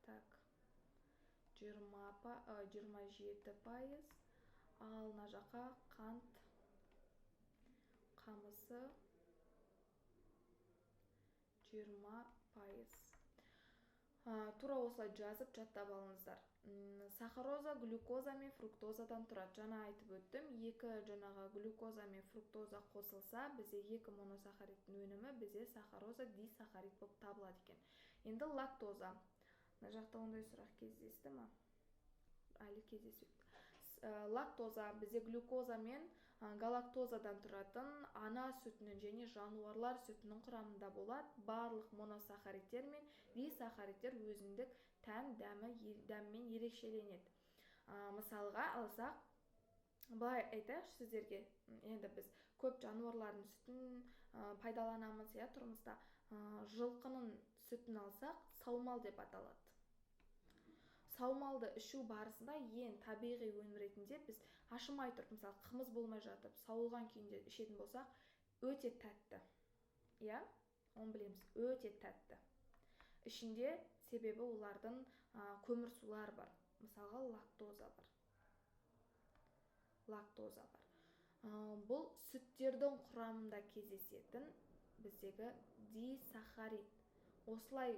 так, 27%, ал мына жаққа қант қамысы 20%. Тура осылай жазып жаттап алыңыздар. Сахароза глюкоза мен фруктозадан тұрады. Жаңа айтып өттім, екі жаңағы глюкоза мен фруктоза қосылса, бізде екі моносахаридтің өнімі бізде сахароза дисахарид болып табылады екен. Енді лактоза. Мына жақта ондай сұрақ кездесті ме? Әлі кездеседі. Лактоза бізде глюкоза мен галактозадан тұратын ана сүтінің және жануарлар сүтінің құрамында болады. Барлық моносахаридтер мен дисахаридтер өзіндік дәммен ерекшеленеді. Мысалға алсақ, былай айтайықшы сіздерге, енді біз көп жануарлардың сүтін пайдаланамыз, тұрмыста. Жылқының сүтін алсақ, саумал деп аталады. Саумалды ішу барысында ең табиғи өнім ретінде біз ашымай тұрып, мысалы қымыз болмай жатып, сауылған күйінде ішетін болсақ, өте тәтті. Оны білеміз, өте тәтті. Ішінде себебі олардың көмірсулар бар. Мысалға лактоза бар. Бұл сүттердің құрамында кездесетін біздегі дисахарид. Осылай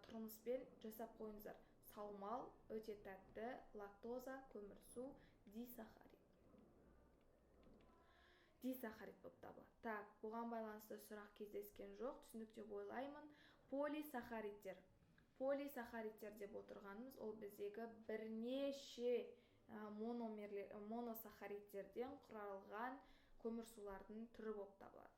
тұрмыспен жасап қойыңыздар. Саумал, өте тәтті, лактоза, көмірсу, дисахарид. Дисахарид болып табылады. Так, бұған байланысты сұрақ кездескен жоқ, түсінікті деп ойлаймын. Полисахаридтер. Полисахаридтер деп отырғанымыз, ол біздегі бірнеше моносахаридтерден құралған көмірсулардың түрі болып табылады.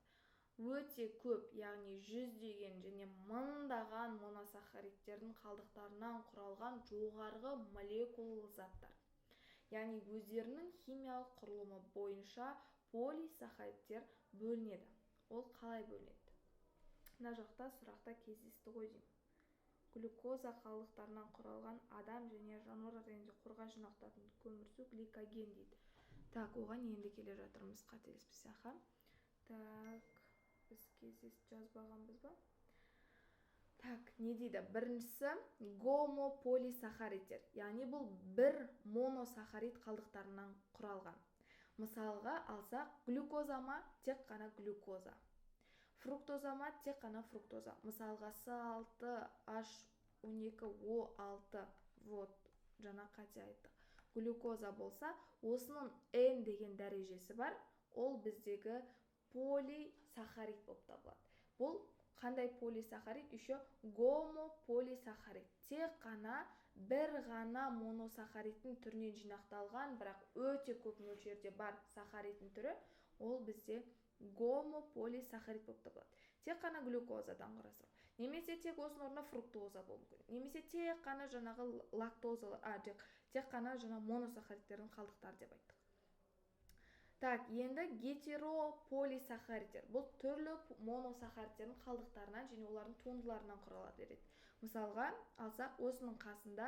Өте көп, яғни жүздеген және мыңдаған моносахаридтердің қалдықтарынан құралған жоғарғы молекулалы заттар. Яғни өздерінің химиялық құрылымы бойынша полисахаридтер бөлінеді. Ол қалай бөлінеді? Мына жақта сұрақта кездесті ғой деймін. Глюкоза қалдықтарынан құралған адам және жануарлар денесінде қорғас жинақталатын көмірсу гликоген дейді. Так, оған енді келе жатырмыз, қателеспесе, аха. Так, біз кездесіп жазбағанбыз ба? Так, не дейді? Біріншісі гомополисахаридтер. Яғни бұл бір моносахарид қалдықтарынан құралған. Мысалға алсақ, глюкоза ма? Тек қана глюкоза. Фруктоза ма? Тек қана фруктоза. Мысалға С6H12O6. Вот, жаңа қате айттық. Глюкоза болса, осының N деген дәрежесі бар, ол біздегі полисахарид болып табылады. Бұл қандай полисахарид? Еще гомополисахарид. Тек қана бір ғана моносахаридтің түрінен жинақталған, бірақ өте көп мөлшерде бар сахаридтің түрі, ол бізде гомополисахарид болып табылады. Тек қана глюкозадан құраса. Немесе тек осының орнына фруктоза болуы мүмкін. Немесе тек қана жаңағы лактоза, тек қана жаңа моносахаридтердің қалдықтары деп айттық. Так, енді гетерополисахаридтер. Бұл түрлі моносахаридтердің қалдықтарынан және олардың туындыларынан құрала береді. Мысалға, алсақ, осының қасында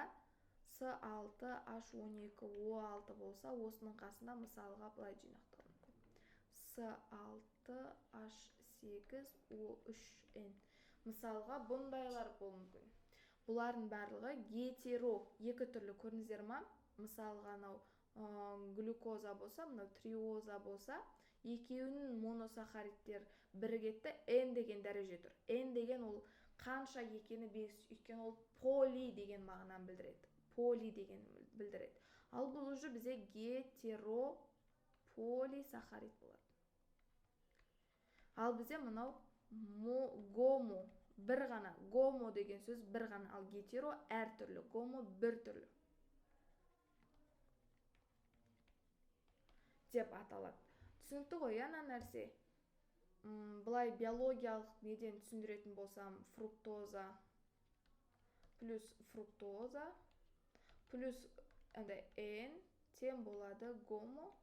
С6H12O6 болса, осының қасында мысалға былай жинақталады. С6H8O3N. Мысалға, бұндайлар болуы мүмкін. Бұлардың барлығы гетеро, екі түрлі көрдіңіздер ма? Мысалға, глюкоза болса, триоза болса, екеуінің моносахаридтер бірігетті N деген дәреже тұр. N деген ол қанша екені белгісіз, өйткені ол поли деген мағынаны білдіреді. Поли деген білдіреді. Ал бұл уже бізде гетерополисахарид болады. Ал бізде мынау гомо, бір ғана. Гомо деген сөз бір ғана, ал гетеро әртүрлі. Гомо бір түрлі деп аталады. Түсінікті ғой, ана нәрсе. Бұлай биологиялық неден түсіндіретін болсам, фруктоза плюс фруктоза плюс N тең болады гомо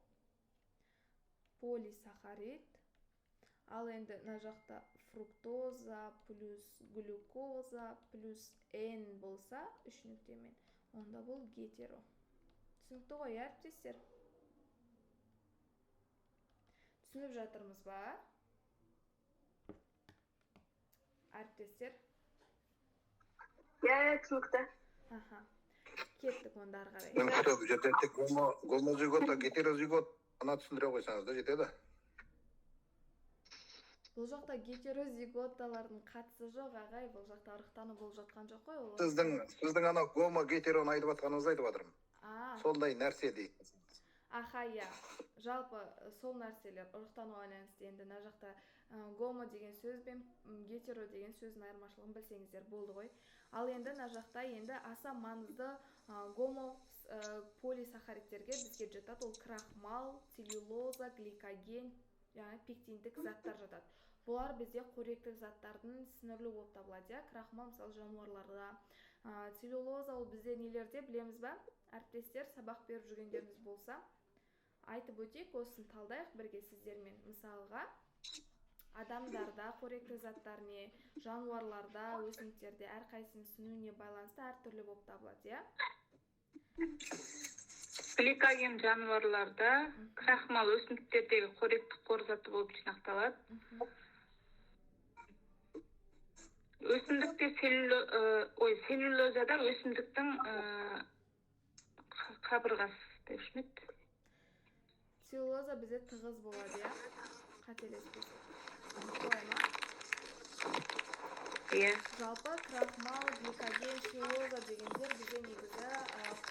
полисахарид. Ал енді мына жақта фруктоза плюс глюкоза плюс N болса, үш нүктемен, онда бұл гетеро. Түсінікті ғой, әріптестер? Түсініп жатырмыз ба? Әріптестер? Түсінікті. Аха. Кеттік онда ары қарай. Мен бұл жерде тек гомозигот, гетерозигот ана түсіндіре қойсаңыз да жетеді. Бұл жақта гетерозиготталардың қатысы жоқ, ағай, бұл жақта ұрықтану болып жатқан жоқ қой. Сіздің ана гомо гетероны айтып жатқаныңызды айтып жатырмын. Сондай нәрсе дейді. Аха, иә. Жалпы сол нәрселер ұрықтануға байланысты. Енді мына жақта гомо деген сөз бен гетеро деген сөздің айырмашылығын білсеңіздер болды ғой. Ал енді мына жақта енді аса маңызды гомо полисахаридтерге бізге жатады. Ол крахмал, целлюлоза, гликоген, яғни пектиндік заттар жатады. Бұлар бізде қоректік заттардың сіңірілуі болып табылады. Крахмал мысалы жануарларда, целлюлоза ол бізде нелерде білеміз ба? Әріптестер, сабақ беріп жүргендеріңіз болса, айтып өтейік, осын талдайық бірге сіздермен. Мысалға, адамдарда қоректік заттар не, жануарларда, өсімдіктерде әрқайсының сіңуіне байланысты әртүрлі болып табылады, Гликоген жануарларда, крахмал өсімдіктердегі қоректік қор заты болып жинақталады. Өсімдікте целлюлозада өсімдіктің қабырғасы деп жүрмеді. Целлюлоза бізде тығыз болады, қателеспесек. Солай ма? Иә. Жалпы крахмал, гликоген, целлюлоза дегендер бізде негізі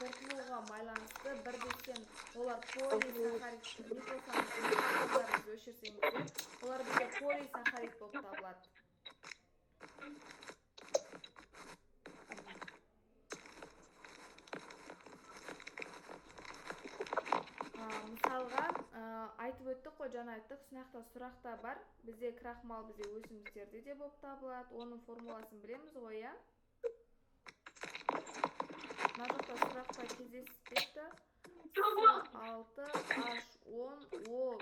қорытылуға байланысты бірдескен, олар полисахарид, микрофондарыңызды өшірсеңіздер, олар бізде полисахарид болып табылады. Мысалға, айтып өттік қой, жаңа айттық, сынақта сұрақта бар. Бізде крахмал бізде өсімдіктерде де болып табылады. Оның формуласын білеміз ғой, иә? Мына жақта сұрақта кездеспекті. С6H10O5.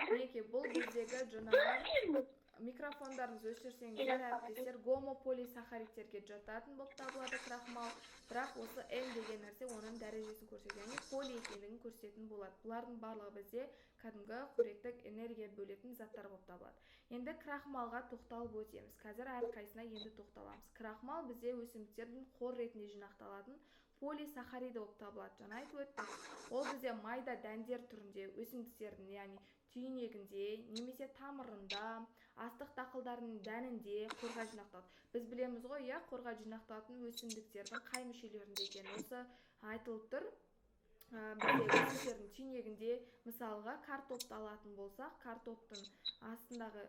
Мінекей, бұл біздегі жаңағы микрофон баллондарыңызды өшірсеңіздер әріптестер гомополисахаридтерге жататын болып табылады крахмал. Бірақ осы N деген нәрсе оның дәрежесін көрсетеді, яғни поли екендігін көрсететін болады. Бұлардың барлығы бізде кәдімгі қоректік энергия бөлетін заттар болып табылады. Енді крахмалға тоқталып өтеміз. Қазір әрқайсына енді тоқталамыз. Крахмал бізде өсімдіктердің қор ретінде жинақталатын полисахариді болып табылады. Жаңа айтып өттік. Ол бізде майда дәндер түрінде өсімдіктердің, яғни түйнегінде немесе тамырында, астық дақылдарының дәнінде қорға жинақталады. Біз білеміз ғой, иә, қорға жинақталатын өсімдіктердің қай мүшелерінде екенін осы айтылып тұр. Бізде өсімдіктердің түйнегінде, мысалға, картопты алатын болсақ, картоптың астындағы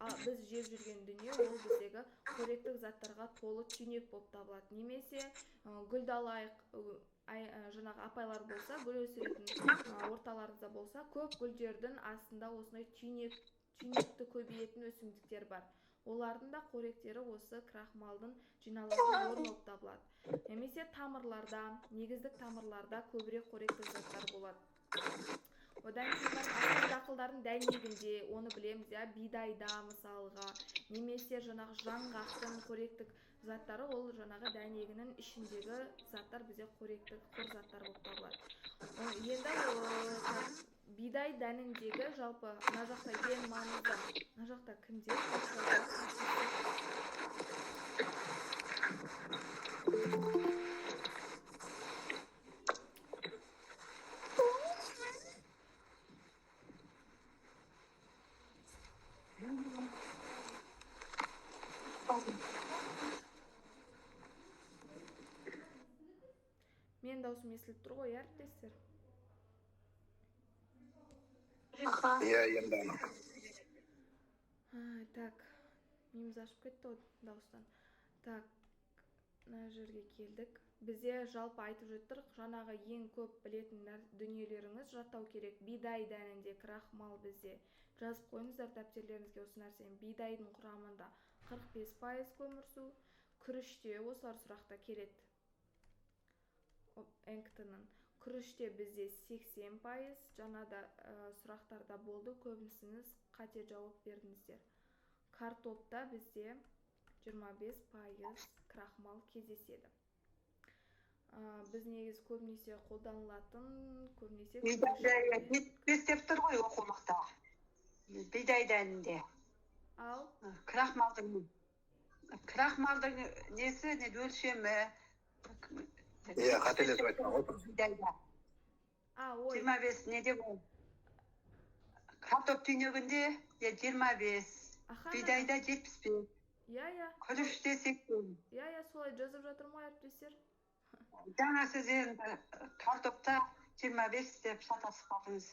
біз жеп жүрген дүние ол біздегі қоректік заттарға толы түйнек болып табылады. Немесе гүлді алайық, жаңағы апайлар болса, гүл өсіретін орталарында болса, көп гүлдердің астында осындай түйнекті көбейетін өсімдіктер бар. Олардың да қоректері осы крахмалдың жиналатын орны болып табылады. Немесе тамырларда, негіздік тамырларда көбірек қоректік заттар болады. Одан кейін астық дақылдардың дәнегінде, оны білеміз, иә, бидайда мысалға, немесе жаңағы жаңғақтың қоректік заттары, ол жаңағы дәнегінің ішіндегі заттар бізде қоректік қор заттар болып табылады. Енді бидай дәніндегі жалпы мына жақта ең маңызды, мына жақта кімдер? Мен даусым естіліп тұр ғой, әріптестер. Иә, енді ана. Так, миымыз ашып кетті дауыстан. Так, мына жерге келдік. Бізде жалпы айтып жеттір, жаңағы ең көп білетін дүниелеріңіз жаттау керек. Бидай дәнінде крахмал бізде. Жазып қойыңыздар дәптерлеріңізге осы нәрсені. Бидайдың құрамында 45% көмірсу, күріште осылар сұрақта келеді. Энктінің күріште бізде 80%, жаңа да сұрақтарда болды, көбісіңіз қате жауап бердіңіздер. Картопта бізде 25% крахмал кездеседі. Біз негіз көбінесе қолданылатын, көбінесе Жетпес деп тұр ғой оқулықта. Бидай дәнінде. Ал? Крахмалдың несі, өлшемі? Иә, қателесіп айтқан ғой. 25 неде бұл? Картоп түйнегінде 25, бидайда 75, күріште 80. Иә, солай жазып жатыр ма әріптестер? Жаңа сіз енді картопта 25 деп шатасып қалдыңыз.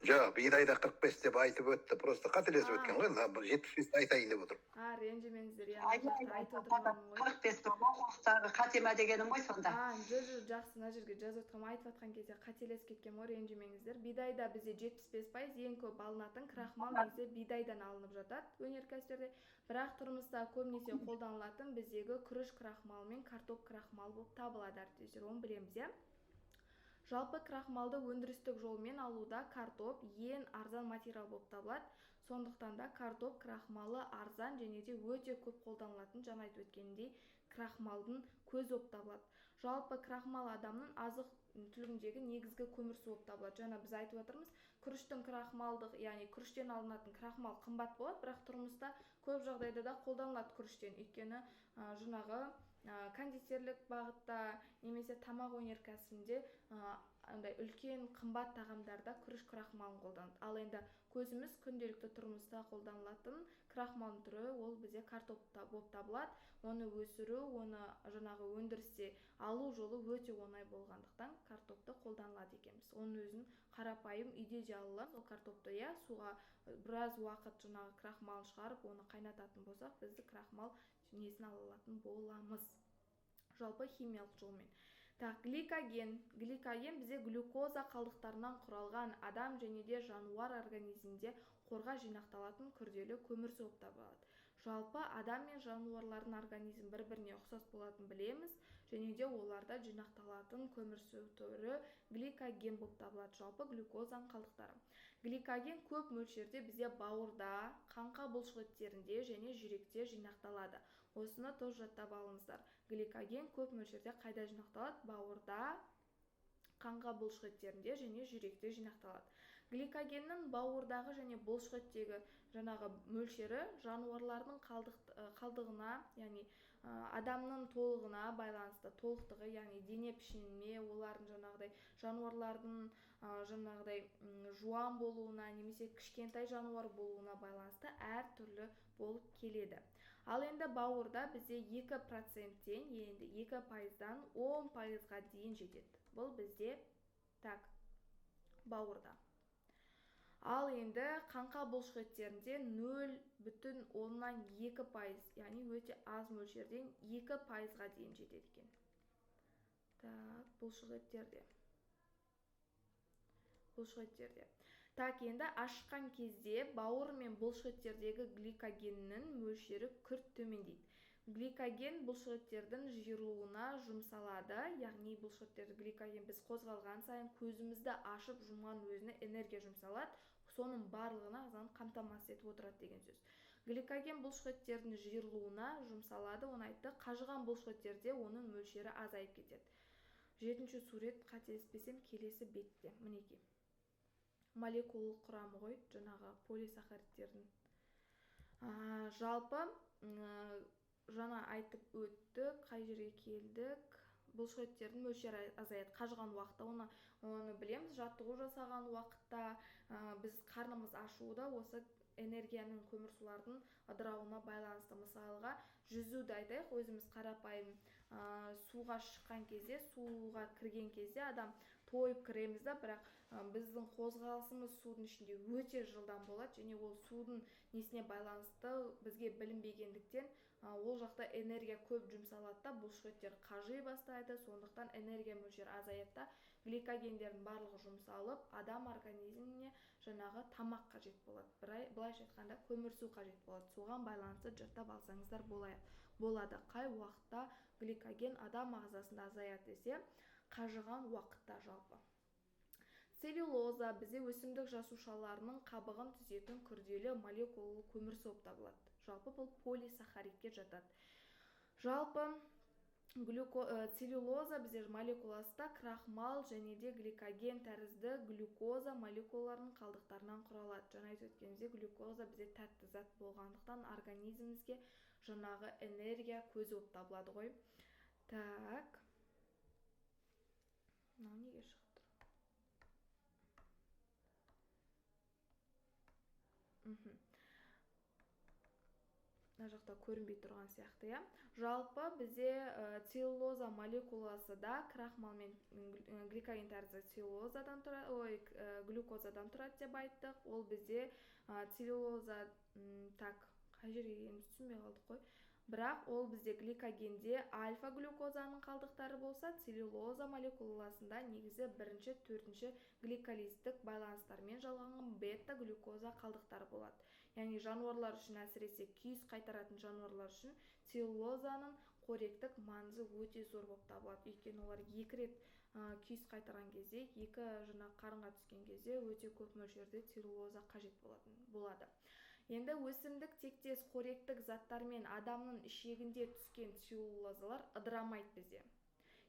Жоқ, бидайда 45 деп айтып өтті, просто қателесіп өткен ғой, 75 айтайын деп отыр. Ренжімеңіздер, айтып отырмын ғой. 45 оқулықтағы қатема дегенім ғой сонда. Жақсы, мына жерге жазып отырмын, айтып жатқан кезде қателесіп кеткен ғой, ренжімеңіздер. Бидайда бізде 75% ең көп алынатын крахмал негізі бидайдан алынып жатады өнеркәсіптерде. Бірақ тұрмыста көбінесе қолданылатын біздегі күріш крахмалы мен картоп крахмалы болып табылады әріптестер, оны білеміз, иә? Жалпы крахмалды өндірістік жолмен алуда картоп ең арзан материал болып табылады. Сондықтан да картоп крахмалы арзан және де өте көп қолданылатын, жаңа айтып өткенімдей, крахмалдың көзі болып табылады. Жалпы крахмал адамның азық түлігіндегі негізгі көмірсу болып табылады. Жаңа біз айтып отырмыз, күріштің крахмалдық, яғни күріштен алынатын крахмал қымбат болады, бірақ тұрмыста көп жағдайда да қолданылады күріштен. Өйткені жаңағы кондитерлік бағытта немесе тамақ өнеркәсібінде үлкен қымбат тағамдарда күріш крахмалын қолданады. Ал енді көзіміз күнделікті тұрмыста қолданылатын крахмалдың түрі ол бізде картопта болып табылады. Оны өсіру, оны жаңағы өндірісте алу жолы өте оңай болғандықтан картопты қолданылады екенбіз. Оның өзін қарапайым үйде де алынады. Сол картопты суға біраз уақыт жаңағы крахмалын шығарып, оны қайнататын болсақ, бізді крахмал несін ала алатын боламыз. Жалпы химиялық жолмен. Так, гликоген. Гликоген бізде глюкоза қалдықтарынан құралған адам және де жануар организмінде қорға жинақталатын күрделі көмірсу болып табылады. Жалпы адам мен жануарлардың организм бір-біріне ұқсас болатынын білеміз. және де оларда жинақталатын көмірсутері гликоген болып табылады. Жалпы глюкозаның қалдықтары. Гликоген көп мөлшерде бізде бауырда, қаңқа бұлшықеттерінде және жүректе жинақталады. Осыны тоз жаттап алыңыздар. Гликоген көп мөлшерде қайда жинақталады? Бауырда, қаңқа бұлшықеттерінде және жүректе жинақталады. Гликогеннің бауырдағы және бұлшықеттегі жаңағы мөлшері жануарлардың қалдығына, яғни адамның толығына байланысты, толықтығы, яғни дене пішініне, олардың жаңағыдай жануарлардың жаңағыдай жуан болуына немесе кішкентай жануар болуына байланысты әр түрлі болып келеді. Ал енді бауырда бізде 2%-тен, енді 2%-дан 10%-ға дейін жетеді. Бұл бізде бауырда. Ал енді қаңқа бұлшықеттерінде 0,2%, яғни өте аз мөлшерден 2%-ға дейін жетеді екен. Бұлшықеттерде. Енді ашқан кезде бауыр мен бұлшықеттердегі гликогеннің мөлшері күрт төмендейді. Гликоген бұлшықеттердің жиырылуына жұмсалады, яғни бұлшықеттерді гликоген біз қозғалған сайын көзімізді ашып жұмған өзіне энергия жұмсалады, соның барлығына ағзаны қамтамасыз етіп отырады деген сөз. Гликоген бұлшықеттердің жиырылуына жұмсалады, оны айтты, қажыған бұлшықеттерде оның мөлшері азайып кетеді. 7-ші сурет, қателеспесем, келесі бетте. Мінекей. Молекулалық құрамы ғой, жаңағы полисахаридтердің. Жалпы жаңа айтып өттік, қай жерге келдік. Бұлшықеттердің мөлшері азаяды қажыған уақытта, оны білеміз. Жаттығу жасаған уақытта біз қарнымыз ашуда осы энергияның көмірсулардың ыдырауына байланысты. Мысалға, жүзуді айтайық, өзіміз қарапайым суға шыққан кезде, суға кірген кезде адам тойып кіреміз да, бірақ біздің қозғалысымыз судың ішінде өте жылдам болады, және ол судың несіне байланысты бізге білінбегендіктен ол жақта энергия көп жұмсалады да, бұлшықеттер қажи бастайды, сондықтан энергия мөлшері азаяды да, гликогендердің барлығы жұмсалып, адам организміне жаңағы тамақ қажет болады. Былайша айтқанда көмірсу қажет болады. Соған байланысты жаттап алсаңыздар болады. Қай уақытта гликоген адам ағзасында азаяды десе, қажыған уақытта жалпы. Целлюлоза бізде өсімдік жасушаларының қабығын түзетін күрделі молекулалы көмірсу болып табылады. Жалпы бұл полисахаридке жатады. Жалпы целлюлоза бізде молекуласында крахмал және де гликоген тәрізді глюкоза молекулаларының қалдықтарынан құралады. Жаңа айтып өткенімізде глюкоза бізде тәтті зат болғандықтан организмімізге жаңағы энергия көзі болып табылады ғой. Мынау неге шығып тұр? Мына жақта көрінбей тұрған сияқты, иә. Жалпы бізде целлюлоза молекуласы да крахмал мен гликоген тәрізді глюкозадан тұрады деп айттық. Ол бізде целлюлоза, қай жерге келгенімізді түсінбей қалдық қой. Бірақ ол бізде гликогенде альфа-глюкозаның қалдықтары болса, целлюлоза молекуласында негізі 1-4 гликолиздік байланыстармен жалғанған бета-глюкоза қалдықтары болады. Яғни жануарлар үшін, әсіресе күйіс қайтаратын жануарлар үшін целлюлозаның қоректік маңызы өте зор болып табылады. Өйткені олар 2 рет күйіс қайтарған кезде, 2 қарынға түскен кезде өте көп мөлшерде целлюлоза қажет болады. Енді өсімдік тектес қоректік заттармен адамның ішегінде түскен целлюлозалар ыдырамайды бізде.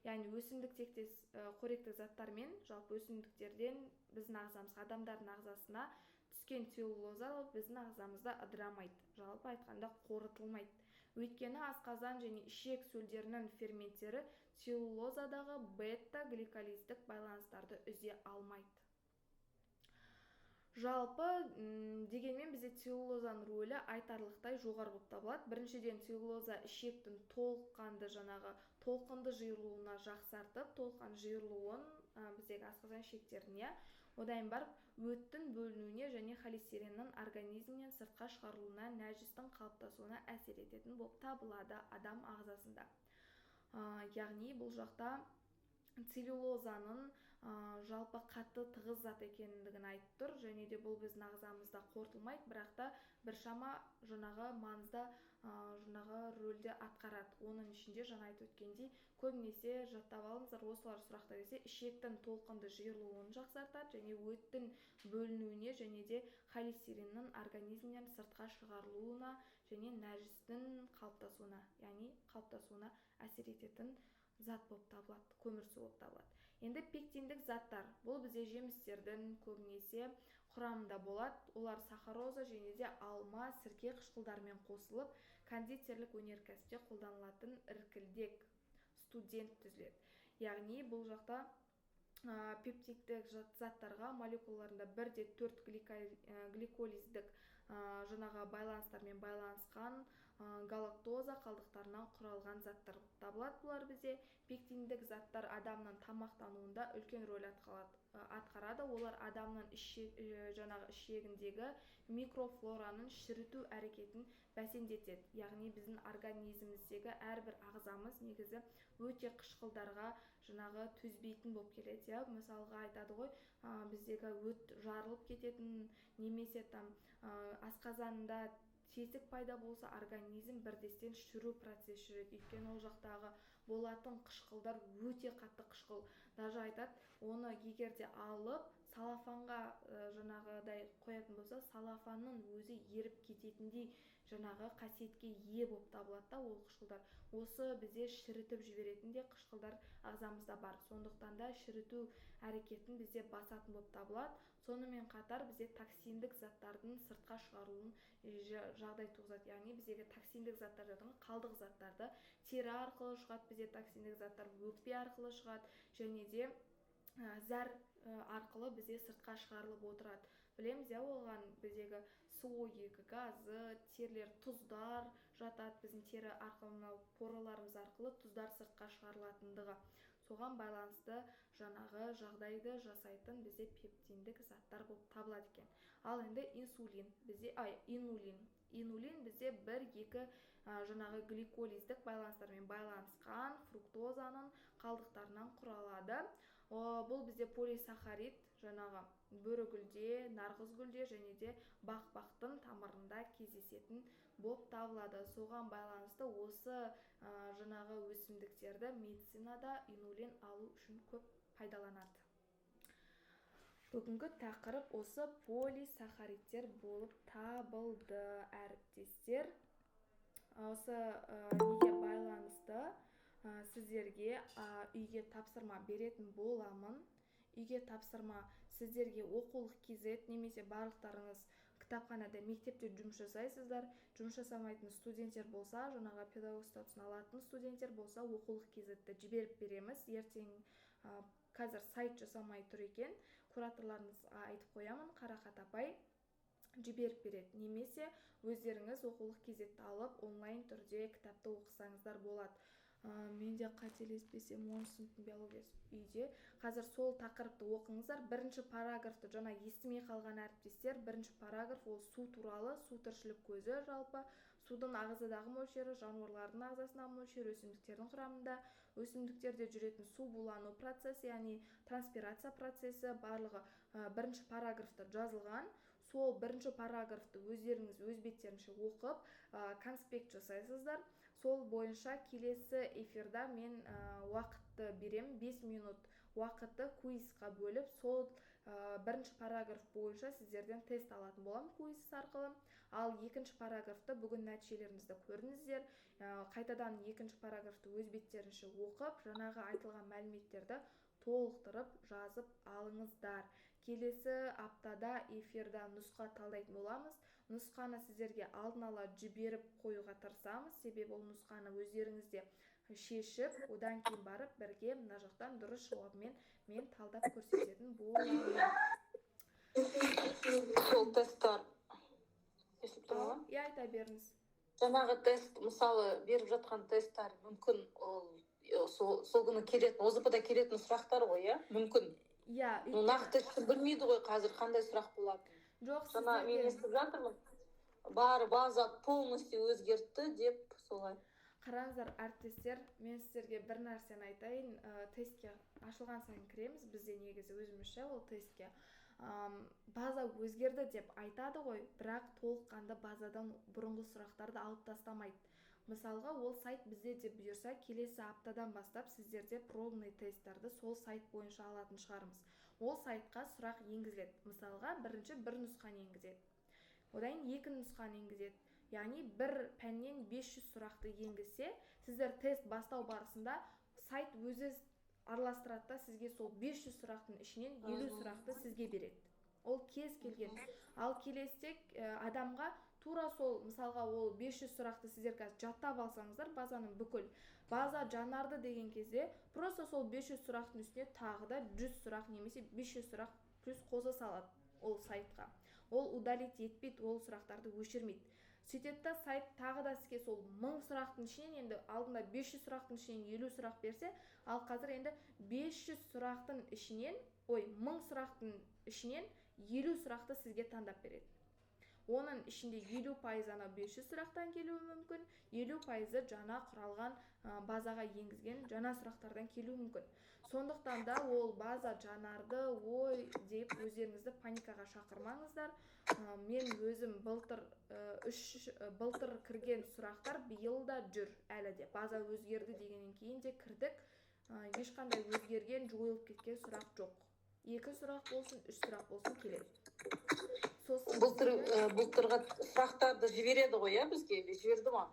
Яғни өсімдік тектес қоректік заттармен, жалпы өсімдіктерден біздің ағзамызға, адамдардың ағзасына түскен целлюлоза біздің ағзамызда ыдырамайды. Жалпы айтқанда қорытылмайды. Өйткені асқазан және ішек сөлдерінің ферменттері целлюлозадағы бета-гликолиздік байланыстарды үзе алмайды. Жалпы, дегенмен бізде целлюлозаның рөлі айтарлықтай жоғары болып табылады. Біріншіден, целлюлоза ішектің толқынды жиырылуына жақсартып, толыққан жиырылуын біздегі асқазан ішектеріне, одан барып өттің бөлінуіне және холестериннің организмнен сыртқа шығарылуына, нәжістің қалыптасуына әсер ететін болып табылады адам ағзасында. Яғни бұл жақта целлюлозаның жалпы қатты тығыз зат екендігін айтып тұр, және де бұл біздің ағзамызда қорытылмайды, бірақ та біршама жаңағы маңызда жаңағы рөлді атқарады. Оның ішінде жаңа айтып өткендей, көбінесе жаттап алыңыздар, осылар сұрақта десе, ішектің толқынды жиырылуын жақсартады және өттің бөлінуіне және де холестериннің организмнен сыртқа шығарылуына және нәжістің қалыптасуына, яғни қалыптасуына әсер ететін зат болып табылады, көмірсу болып табылады. Енді пектиндік заттар, бұл бізде жемістердің көбінесе құрамында болады. Олар сахароза және де алма, сірке қышқылдарымен қосылып, кондитерлік өнеркәсіпте қолданылатын іркілдек студент түзіледі. Яғни бұл жақта пептидтік заттарға молекулаларында 1,4 гликолиздік жаңағы байланыстармен байланысқан галактоза қалдықтарынан құралған заттар табылады. Бұлар бізде пектиндік заттар адамның тамақтануында үлкен рөл атқарады. Олар адамның ішегіндегі микрофлораның шіріту әрекетін бәсеңдетеді. Яғни біздің организміміздегі әрбір ағзамыз негізі өте қышқылдарға жаңағы төзбейтін болып келеді. Мысалға айтады ғой, біздегі өт жарылып кететін, немесе асқазанында тесік пайда болса, организм бірдестен шіру процесі жүреді. Өйткені ол жақтағы болатын қышқылдар өте қатты қышқыл. Даже айтады, оны егерде алып салафанға жаңағыдай қоятын болса, салафанның өзі еріп кететіндей жаңағы қасиетке ие болып табылады да ол қышқылдар. Осы бізде шірітіп жіберетін де қышқылдар ағзамызда бар. Сондықтан да шіріту әрекетін бізде басатын болып табылады. Сонымен қатар бізде токсиндік заттардың сыртқа шығаруын жағдай туғызады. Яғни біздегі токсиндік заттардың қалдық заттарды тері арқылы шығады, бізде токсиндік заттар өкпе арқылы шығады және де зәр арқылы бізде сыртқа шығарылып отырады. Білеміз, оған біздегі SO2 газы, терілер, тұздар жатады. Біздің тері арқылы, пораларымыз арқылы тұздар сыртқа шығарылатындығы. Соған байланысты жаңағы жағдайды жасайтын бізде пептиндік заттар болып табылады екен. Ал енді инулин бізде 1-2 жаңағы гликолиздік байланыстармен байланысқан фруктозаның қалдықтарынан құралады. Бұл бізде полисахарид, жаңағы бөрігүлде, нарғызгүлде және де бақбақтың тамырында кездесетін болып табылады. Соған байланысты осы жаңағы өсімдіктерді медицинада инулин алу үшін көп пайдаланады. Бүгінгі тақырып осы полисахаридтер болып табылды, әріптестер. Осы неге байланысты сіздерге үйге тапсырма беретін боламын. Үйге тапсырма сіздерге оқулық KZ немесе барлықтарыңыз кітапханада, мектепте жұмыс жасайсыздар. Жұмыс жасамайтын студенттер болса, жаңағы педагог статусын алатын студенттер болса, оқулық KZ-ті жіберіп береміз. Ертең қазір сайт жасамай тұр екен. Кураторларыңыз айтып қоямын, Қарақат апай жіберіп береді. Немесе өздеріңіз оқулық KZ-ті алып, онлайн түрде кітапты оқысаңыздар болады. Менде қателеспесем 10 сыныптың биологиясы үйде. Қазір сол тақырыпты оқыңыздар. Бірінші параграфты жаңа естімей қалған әріптестер, бірінші параграф ол су туралы, су тіршілік көзі жалпы, судың ағзадағы мөлшері, жануарлардың ағзасындағы мөлшері, өсімдіктердің құрамында, өсімдіктерде жүретін су булану процесі, яғни транспирация процесі барлығы бірінші параграфта жазылған. Сол бірінші параграфты өздеріңіз өз беттерінше оқып, конспект жасайсыздар. Сол бойынша келесі эфирда мен уақытты берем, 5 минут уақытты квизға бөліп, сол бірінші параграф бойынша сіздерден тест алатын болам квиз арқылы. Ал екінші параграфты бүгін нәтижелеріңізді көрдіңіздер. Қайтадан екінші параграфты өз беттерінше оқып, жаңағы айтылған мәліметтерді толықтырып жазып алыңыздар. Келесі аптада эфирда нұсқа талдайтын боламыз. Нұсқаны сіздерге алдын ала жіберіп қоюға тырысамыз. Себебі ол нұсқаны өздеріңізде шешіп, одан кейін барып бірге мына жақтан дұрыс жауабымен мен талдап көрсететін боламын. Сол тесттер. Айта беріңіз. Жаңағы тест, мысалы, беріп жатқан тесттер мүмкін сол күні келетін, ОЗП-да келетін сұрақтар ғой, мүмкін. Нақты білмейді ғой қазір қандай сұрақ болады. Жоқ, жаңа мен естіп жатырмын. Бар база полностью өзгертті деп солай. Қараңыздар әріптестер, мен сіздерге бір нәрсені айтайын. Тестке ашылған сайын кіреміз, бізде негізі өзімізше ол тестке. База өзгерді деп айтады ғой, бірақ толыққанды базадан бұрынғы сұрақтарды алып тастамайды. Мысалға, ол сайт бізде деп бұйырса, келесі аптадан бастап сіздерде пробный тесттарды сол сайт бойынша алатын шығармыз. Ол сайтқа сұрақ енгізіледі. Мысалға, бірінші бір нұсқаны енгізеді. Одан екі нұсқаны енгізеді. Яғни бір пәннен 500 сұрақты енгізсе, сіздер тест бастау барысында сайт өзі араластырады да сізге сол 500 сұрақтың ішінен 50 сұрақты сізге береді. Ол кез келген. Ал келесте адамға тура сол, мысалға, ол 500 сұрақты сіздер қазір жаттап алсаңыздар, базаның бүкіл база жанарды деген кезде, просто сол 500 сұрақтың үстіне тағы да 100 сұрақ немесе 500 сұрақ плюс қоса салады ол сайтқа. Ол удалить етпейді, ол сұрақтарды өшірмейді. Сөйтеді сайт тағы да сізге сол 1000 сұрақтың ішінен, енді алдында 500 сұрақтың ішінен 50 сұрақ берсе, ал қазір енді 500 сұрақтың ішінен, 1000 сұрақтың ішінен 50 сұрақты сізге таңдап береді. Оның ішінде 50% ана 500 сұрақтан келуі мүмкін, 50% жаңа құралған базаға енгізген жаңа сұрақтардан келуі мүмкін. Сондықтан да ол база жанарды деп өздеріңізді паникаға шақырмаңыздар. Мен өзім былтыр кірген сұрақтар биыл да жүр әлі де. База өзгерді дегеннен кейін де кірдік. Ешқандай өзгерген, жойылып кеткен сұрақ жоқ. 2 сұрақ болсын, 3 сұрақ болсын келеді. Былтырға сұрақтарды жібереді ғой, бізге жіберді ма?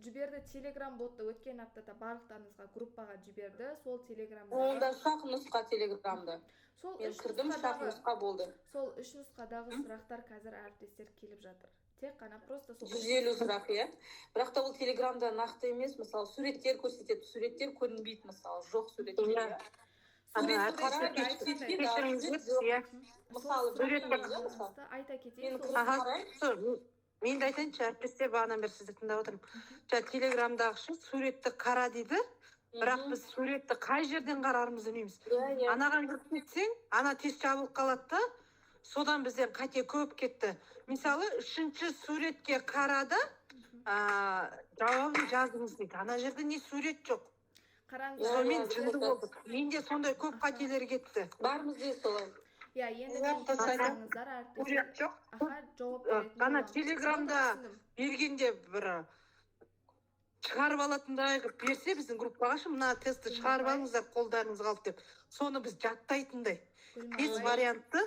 Жіберді, телеграм ботты өткен аптада барлықтарыңызға группаға жіберді. Сол телеграмда. Онда шақ нұсқа телеграмда. Мен кірдім, шақ нұсқа болды. Сол 3 нұсқадағы сұрақтар қазір әріптестер келіп жатыр. Тек қана просто 150 сұрақ, бірақ та ол телеграмда нақты емес. Мысалы, суреттер көрсетеді, суреттер көрінбейді, мысалы, жоқ суреттер. Айта кетейін. Мен де айтайыншы, әріптестер, бағанан бері сізді тыңдап отырмын. Телеграмдағы суретті қара дейді, бірақ біз суретті қай жерден қарарымызды білмейміз. Анаған кіріп кетсең, ана тест жабылып қалады да, содан бізден қате көп кетті. Мысалы, 3-ші суретке қарада жауабын жазыңыз дейді. Ана жерде не сурет жоқ. Сонымен жынды болдық. Менде сондай көп қателер кетті. Барымызде солай. Енді тыңдасаңыздар әріптестер. Ана телеграмда бергенде бір шығарып алатындай берсе біздің группаға, мына тестті шығарып алыңыздар қолдарыңызға алып деп. Соны біз жаттайтындай. Бес вариантты.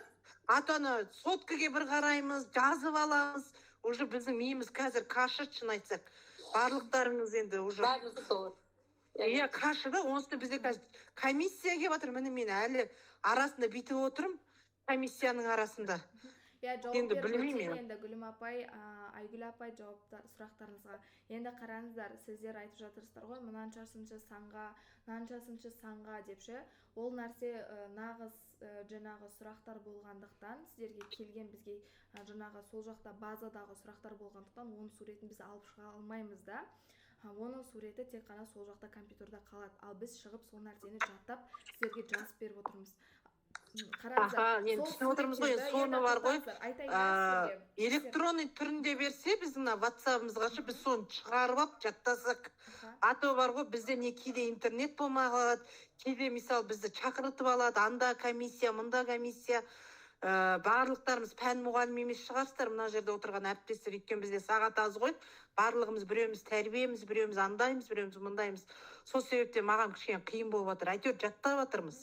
Атаны соткіге бір қараймыз, жазып аламыз. Уже біздің миымыз қазір қашы, шын айтсақ. Барлықтарыңыз енді уже. Бәрімізді солай. Қашы да, онысты бізде қазір комиссия келіп жатыр. Міне мен әлі арасында бүйтіп отырмын, комиссияның арасында. Енді білмеймін. Енді Гүлім апай, Айгүл апай жауапты сұрақтарыңызға. Енді қараңыздар, сіздер айтып жатырсыздар ғой, мынаншасыншы санға депші. Ол нәрсе нағыз жаңағы сұрақтар болғандықтан, сіздерге келген бізге жаңағы сол жақта базадағы сұрақтар болғандықтан, оның суретін біз алып шыға алмаймыз да. Оның суреті тек қана сол жақта компьютерда қалады. Ал біз шығып сол нәрсені жаттап сіздерге жазып беріп отырмыз. Енді түсініп отырмыз ғой, соны бар ғой, электронный түрінде берсе, біздің WhatsApp-ымызға біз соны шығарып алып жаттасақ. Ато бар ғой, бізде не кейде интернет болмағалады, кейде мысалы бізді шақыртып алады, анда комиссия, мұнда комиссия. Барлықтарымыз пән мұғалім емес шығарсыздар, мына жерде отырған әріптестер, өйткені бізде сағат аз ғой, барлығымыз біреуміз тәрбиеміз, біреуміз андаймыз, біреуміз мұндаймыз. Сол себептен маған кішкене қиын болып жатыр. Әйтеуір жаттап жатырмыз.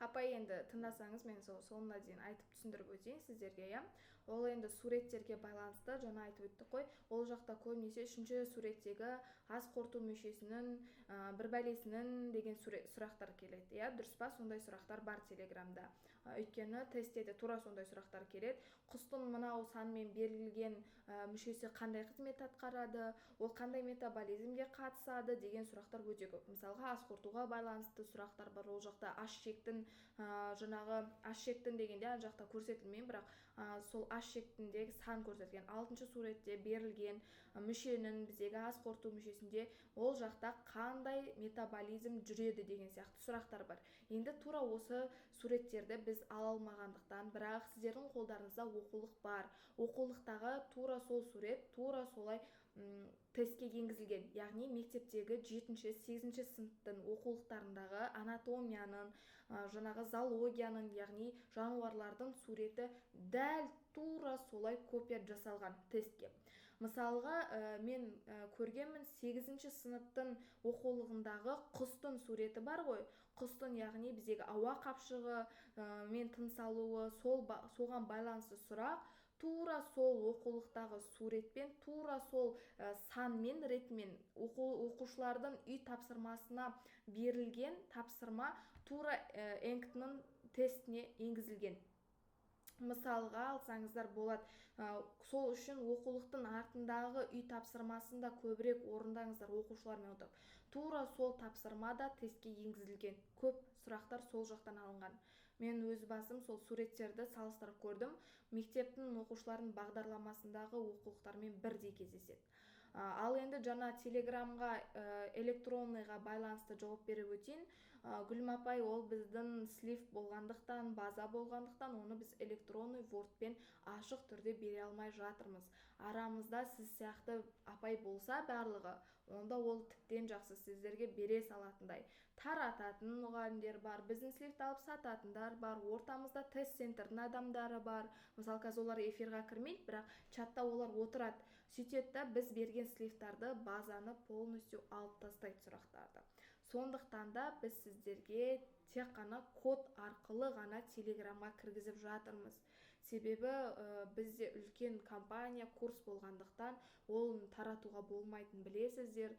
Апай, енді тыңдасаңыз, мен соңына дейін айтып түсіндіріп өтейін сіздерге, Ол енді суреттерге байланысты, жаңа айтып өттік қой. Ол жақта көбінесе 3-ші суреттегі ас қорыту мүшесінің бір бәлесінің деген сұрақтар келеді. Дұрыс па? Сондай сұрақтар бар телеграмда. Өйткені тестте де тура сондай сұрақтар келеді. Құстың мынау санмен берілген мүшесі қандай қызмет атқарады, ол қандай метаболизмге қатысады деген сұрақтар өте көп. Мысалға, ас қорытуға байланысты сұрақтар бар. Ол жақта ас шектің дегенде ан жақта көрсетілмейді, бірақ сол ас шектіндегі сан көрсетілген. 6-шы суретте берілген мүшенің біздегі ас қорыту мүшесінде ол жақта қандай метаболизм жүреді деген сияқты сұрақтар бар. Енді тура осы суреттерді біз ала алмағандықтан, бірақ сіздердің қолдарыңызда оқулық бар. Оқулықтағы тура сол сурет, тура солай тестке енгізілген. Яғни мектептегі 7-8 сыныптың оқулықтарындағы анатомияның, жаңағы зоологияның, яғни жануарлардың суреті дәл тура солай копия жасалған тестке. Мысалға, мен көргенмін 8 сыныптың оқулығындағы құстың суреті бар ғой. Құстың, яғни біздегі ауа қапшығы мен тыныс алуы, соған байланысты сұрақ тура сол оқулықтағы суретпен, тура сол санмен, ретмен оқушылардың үй тапсырмасына берілген тапсырма тура ENCT-ның тестіне енгізілген. Мысалға алсаңыздар болады. Сол үшін оқулықтың артындағы үй тапсырмасында көбірек орындаңыздар оқушылармен отырып. Тура сол тапсырмада тестке енгізілген. Көп сұрақтар сол жақтан алынған. Мен өз басым сол суреттерді салыстырып көрдім. Мектептің оқушылардың бағдарламасындағы оқулықтармен бірдей кездеседі. Ал енді жаңа телеграмға, электронныйға байланысты жауап беріп өтейін. Гүлім апай, ол біздің слив болғандықтан, база болғандықтан, оны біз электронный вордпен ашық түрде бере алмай жатырмыз. Арамызда сіз сияқты апай болса барлығы, онда ол тіптен жақсы, сіздерге бере салатындай. Тарататын мұғалімдер бар, біздің сливті алып сататындар бар, ортамызда тест центрдің адамдары бар. Мысалы, қазір олар эфирға кірмейді, бірақ чатта олар отырады. Сөйтеді, біз берген сливтарды, базаны полностью алып тастайды сұрақтарды. Сондықтан да біз сіздерге тек қана код арқылы ғана телеграмға кіргізіп жатырмыз. Себебі бізде үлкен компания, курс болғандықтан, ол таратуға болмайтын білесіздер.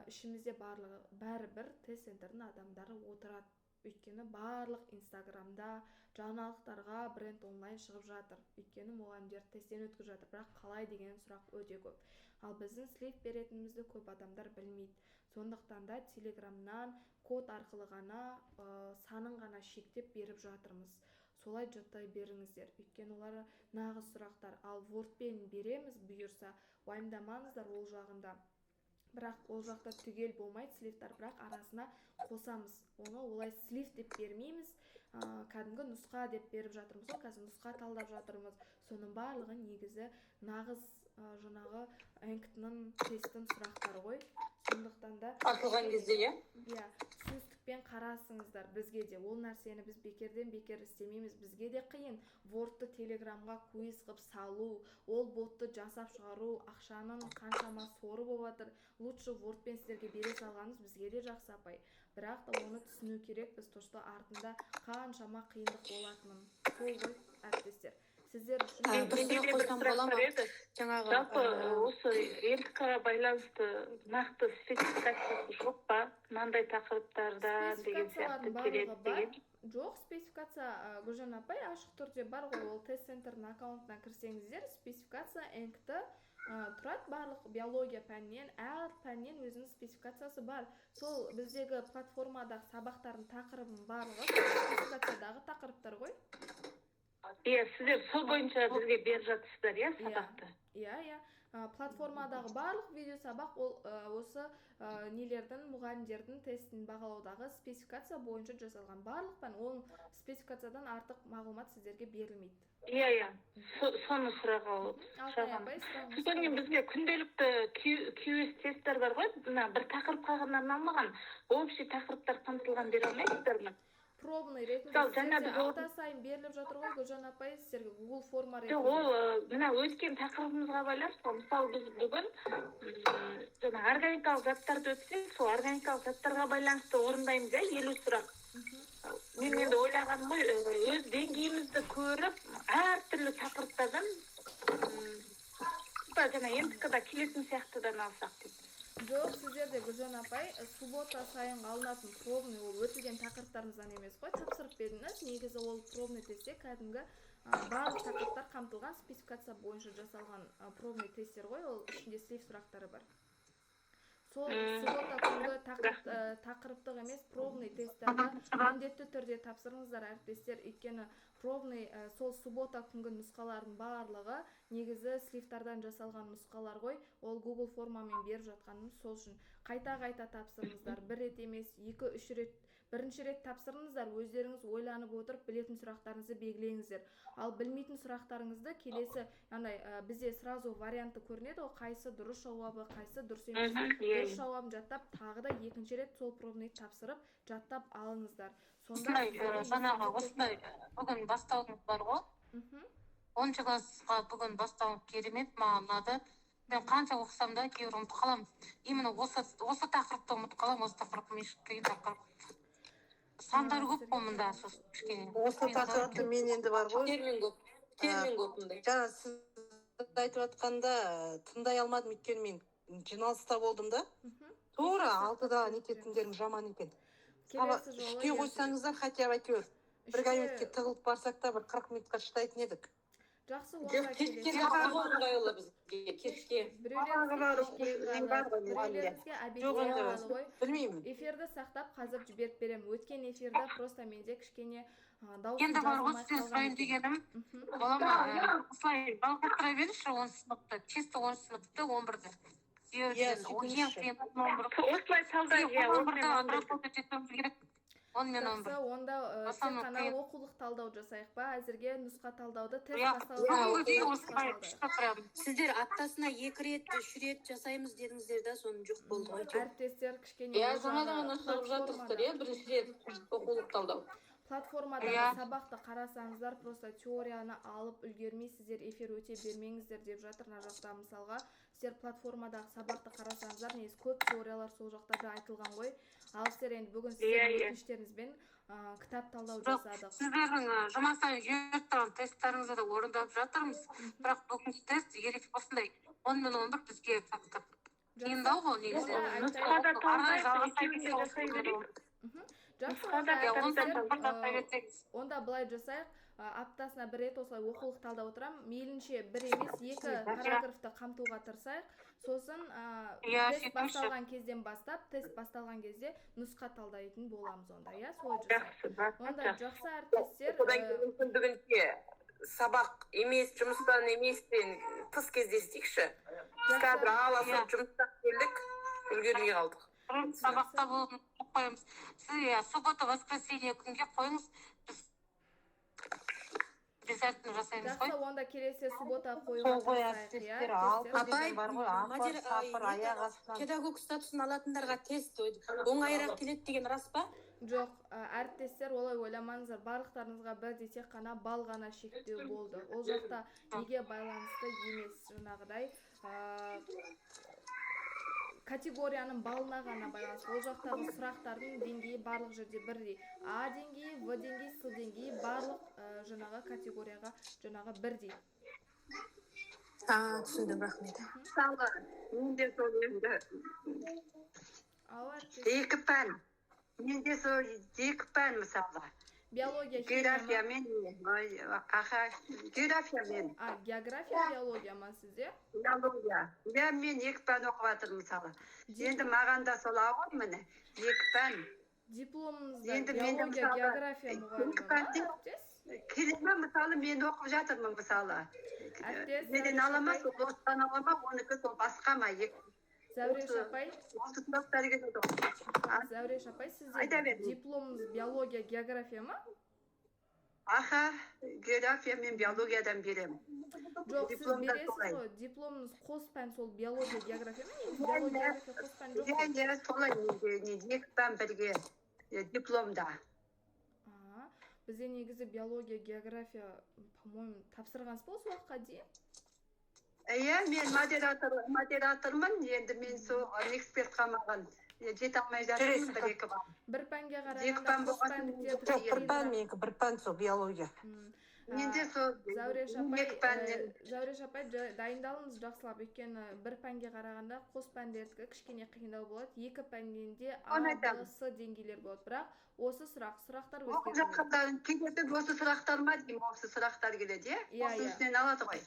Ішімізде бәрібір тест-центрдің адамдары отырады. Өйткені барлық инстаграмда жаңалықтарға бренд онлайн шығып жатыр. Өйткені мұғалімдер тесттен өткізіп жатыр, бірақ қалай деген сұрақ өте көп. Ал біздің слив беретінімізді көп адамдар білмейді. Сондықтан да телеграмнан код арқылы ғана санын ғана шектеп беріп жатырмыз. Солай жаттай беріңіздер. Өйткені олар нағыз сұрақтар. Ал вордпен береміз бұйырса, уайымдамаңыздар ол жағында. Бірақ ол жақта түгел болмайды сливтар, бірақ арасына қосамыз. Оны олай слив деп бермейміз, кәдімгі нұсқа деп беріп жатырмыз. Қазір нұсқа талдап жатырмыз. Соның барлығы негізі нағыз жаңағы ENCT-ның тестінің сұрақтары ғой. Сондықтан да атылған кезде, иә, түсіністікпен қарасыңыздар. Бізге де ол нәрсені біз бекерден бекер істемейміз. Бізге де қиын вордты телеграмға квиз қып салу, ол ботты жасап шығару, ақшаның қаншама соры болып жатыр. Лучше вордпен сіздерге бере салғанымыз бізге де жақсы апай. Бірақ та оны түсіну керек, біз тошты артында қаншама қиындық болатынын. Сол ғой, әріптестер. Сіздер үшін бір қойсам бола ма? Жалпы осы ENCT-ға байланысты нақты спецификациясы жоқ па? Мынандай тақырыптардан деген сияқты келеді деген. Жоқ, спецификация Гүлжан апай ашық түрде бар ғой. Ол тест-центрдің аккаунтына кірсеңіздер, спецификация ENCT тұрады. Барлық биология пәнінен, әр пәннен өзінің спецификациясы бар. Сол біздегі платформадағы сабақтардың тақырыбының барлығы спецификациядағы тақырыптар ғой. Сіздер сол бойынша бізге беріп жатырсыздар, сабақты? Иә. Платформадағы барлық видео сабақ ол осы нелердің, мұғалімдердің тестін бағалаудағы спецификация бойынша жасалған. Барлық пән ол спецификациядан артық мағлұмат сіздерге берілмейді. Иә. Соны сұраға шағам. Содан бізге күнделікті QS тесттер бар ғой, бір тақырыпқа ғана арналмаған, общий тақырыптар қамтылған бере алмайсыздар ма? Пробный ретінде апта сайын беріліп жатыр ғой, Гүлжан апай, сіздерге Google форма ретінде. Ол мына өткен тақырыбымызға байланысты, мысалы біз бүгін органикалық заттарды өтсек, сол органикалық заттарға байланысты орындаймыз, 50 сұрақ. Мен енді ойлағаным ғой, өз деңгейімізді көріп, әртүрлі тақырыптардан ENCT-ға келетін сияқтыдан алсақ деп. Жоқ, сіздерде Гүлжан апай, суббота сайын алынатын пробный, ол өтілген тақырыптарымыздан емес қой, тапсырып бердіңіз. Негізі ол пробный тестте кәдімгі барлық тақырыптар қамтылған спецификация бойынша жасалған пробный тесттер ғой, ол ішінде слив сұрақтары бар. Сол суббота күнгі тақырыптық емес пробный тесттерді міндетті түрде тапсырыңыздар әріптестер. Өйткені пробный сол суббота күнгі нұсқалардың барлығы негізі сливтардан жасалған нұсқалар ғой. Ол Google формамен беріп жатқанымыз сол үшін қайта тапсырыңыздар. Бір рет емес, 2-3 рет бірінші рет тапсырыңыздар, өздеріңіз ойланып отырып білетін сұрақтарыңызды белгілеңіздер. Ал білмейтін сұрақтарыңызды келесі, бізде сразу варианты көрінеді, қайсы дұрыс жауабы, қайсы дұрыс емес. Дұрыс жауабын жаттап, тағы да екінші рет сол пробный тапсырып, жаттап алыңыздар. Жаңағы осындай бүгін бастауыңыз бар ғой? 10 классқа бүгін бастауым керемет, маған ұнады. Мен қанша оқысам да кейбір ұмытып қаламын. Именно осы тақырыпты ұмытып қаламын, осы тақырып қиын тақырып. Сандар көп қой мұнда, кішкене. Осы тақырыпты мен енді бар ғой. Термин көп мұндай. Жаңа сіз айтып жатқанда тыңдай алмадым, өйткені мен жиналыста болдым да. Тура 6-да нететіндерің жаман екен. Үште қойсаңыздар, хотя бы әйтеуір бір кабинетке тығылып барсақ та бір 40 минутқа шыдайтын едік. Жақсы уақыт білмеймін. Эфирді сақтап қазір жіберіп беремін. Өткен эфирді просто менде кішкене дауысын енді бар ғой сізден сұрайын дегенім, балама осылай балға тұра беріңізші 10 сыныпты, чисто 10 сыныпты 11-ді. Осылай салдай онда тек қана оқулық талдау жасайық па? Әзірге нұсқа талдауды тест басталды. Сіздер аптасына 2 рет, 3 рет жасаймыз дедіңіздер да, соны жоқ болды ғой. Әріптестер кішкене жаңадан ашылып жатырсыздар, бірінші рет оқулық талдау. Платформадағы сабақты қарасаңыздар, просто теорияны алып үлгермейсіздер, эфир өте бермеңіздер деп жатыр. Мына жақта мысалға, сіздер платформадағы сабақты қарасаңыздар, негізі көп теориялар сол жақтарда айтылған ғой. Ал сіздер енді бүгін сіздердің өтініштеріңізбен кітап талдау жасадық. Сіздердің жұмастан жіберіп тұрған тесттарыңызды да орындап жатырмыз. Бірақ бүгінгі тест ерекше осындай 10 мен 11 бізге қиындау ғой негізі. Онда былай жасайық, аптасына бір рет осылай оқулық талдап отырам, мейлінше бір емес 2 параграфты қамтуға тырысайық. Сосын тест басталған кезден бастап, тест басталған кезде нұсқа талдайтын боламыз онда, солай жасайық. Онда жақсы әріптестер. Одан кейін бүгінге сабақ емес, жұмыстан еместен тыс кездестейікші. Қазір аласып жұмыстан келдік, үлгермей қалдық. Сабақта болуын қойымыз. Сіз суббота, воскресенье күнге қойыңыз. Обязательно жасаймыз ғой. Жақсы, онда келесі суббота қойылған педагог статусын алатындарға тест оңайырақ келеді деген рас па? Жоқ, әріптестер, олай ойламаңыздар. Барлықтарыңызға бірдей тек қана бал ғана шектеу болды. Ол жақта неге байланысты емес, жаңағыдай категорияның балына ғана байланысты. Ол жақтағы сұрақтардың деңгейі барлық жерде бірдей. А деңгейі, В деңгейі, С деңгейі барлық жаңағы категорияға жаңағы бірдей. Түсіндім, рахмет. Мысалы, менде сол енді 2 пән. Менде сол 2 пән мысалы. Биология, география мен география мен. География, биология ма сізде? Биология. Мен 2 пән оқып жатырмын мысалы. Енді маған да сол ауыр міне 2 пән. Дипломыңызда биология, география мұғалімі. Келеме мысалы мен оқып жатырмын мысалы. Неден алама, сол достан алама, оныкі сол басқа ма? Зәуреш апай, сізде дипломыңыз биология, география ма? География мен биологиядан беремін. Жоқ, сіз бересіз ғой, дипломыңыз қос пән сол биология, география ма? Биология, география қос пән жоқ қой? Солай 2 пән бірге дипломда. Бізде негізі биология, география, по-моему, тапсырғансыз ба осы уақытқа дейін? Мен модератормын, енді мен сол эксперт қамаған. Жете алмай жатырмын, 1-2 бар. Бір пәнге қарағанда қос пәндіктер жоқ, бір пән сол биология. Менде сол Зәуреш апай, дайындалыңыз жақсылап, өйткені бір пәнге қарағанда қос пәндердікі кішкене қиындау болады. 2 пәннен де А, Б, С деңгейлер болады. Бірақ осы сұрақтар өзгереді. Осы сұрақтар ма деймін, осы сұрақтар келеді, осы үстінен алады ғой.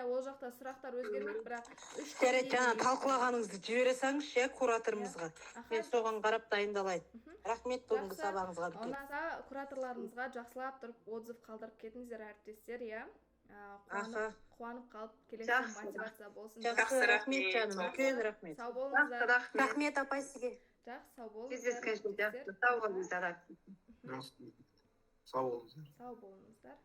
Ол жақта сұрақтар өзгермейді, бірақ жаңа талқылағаныңызды жібере салыңызшы кураторымызға. Мен соған қарап дайындалайын. Рахмет бүгінгі сабағыңызға. Онда кураторларыңызға жақсылап тұрып отзыв қалдырып кетіңіздер, әріптестер, қуанып қалып келесі мотивация болсын. Жақсы, рахмет жаным, үлкен рахмет. Сау болыңыздар. Рахмет апай сізге. Жақсы, сау болыңыздар. Кездескенше жақсы, сау болыңыздар. Сау болыңыздар. Сау болыңыздар.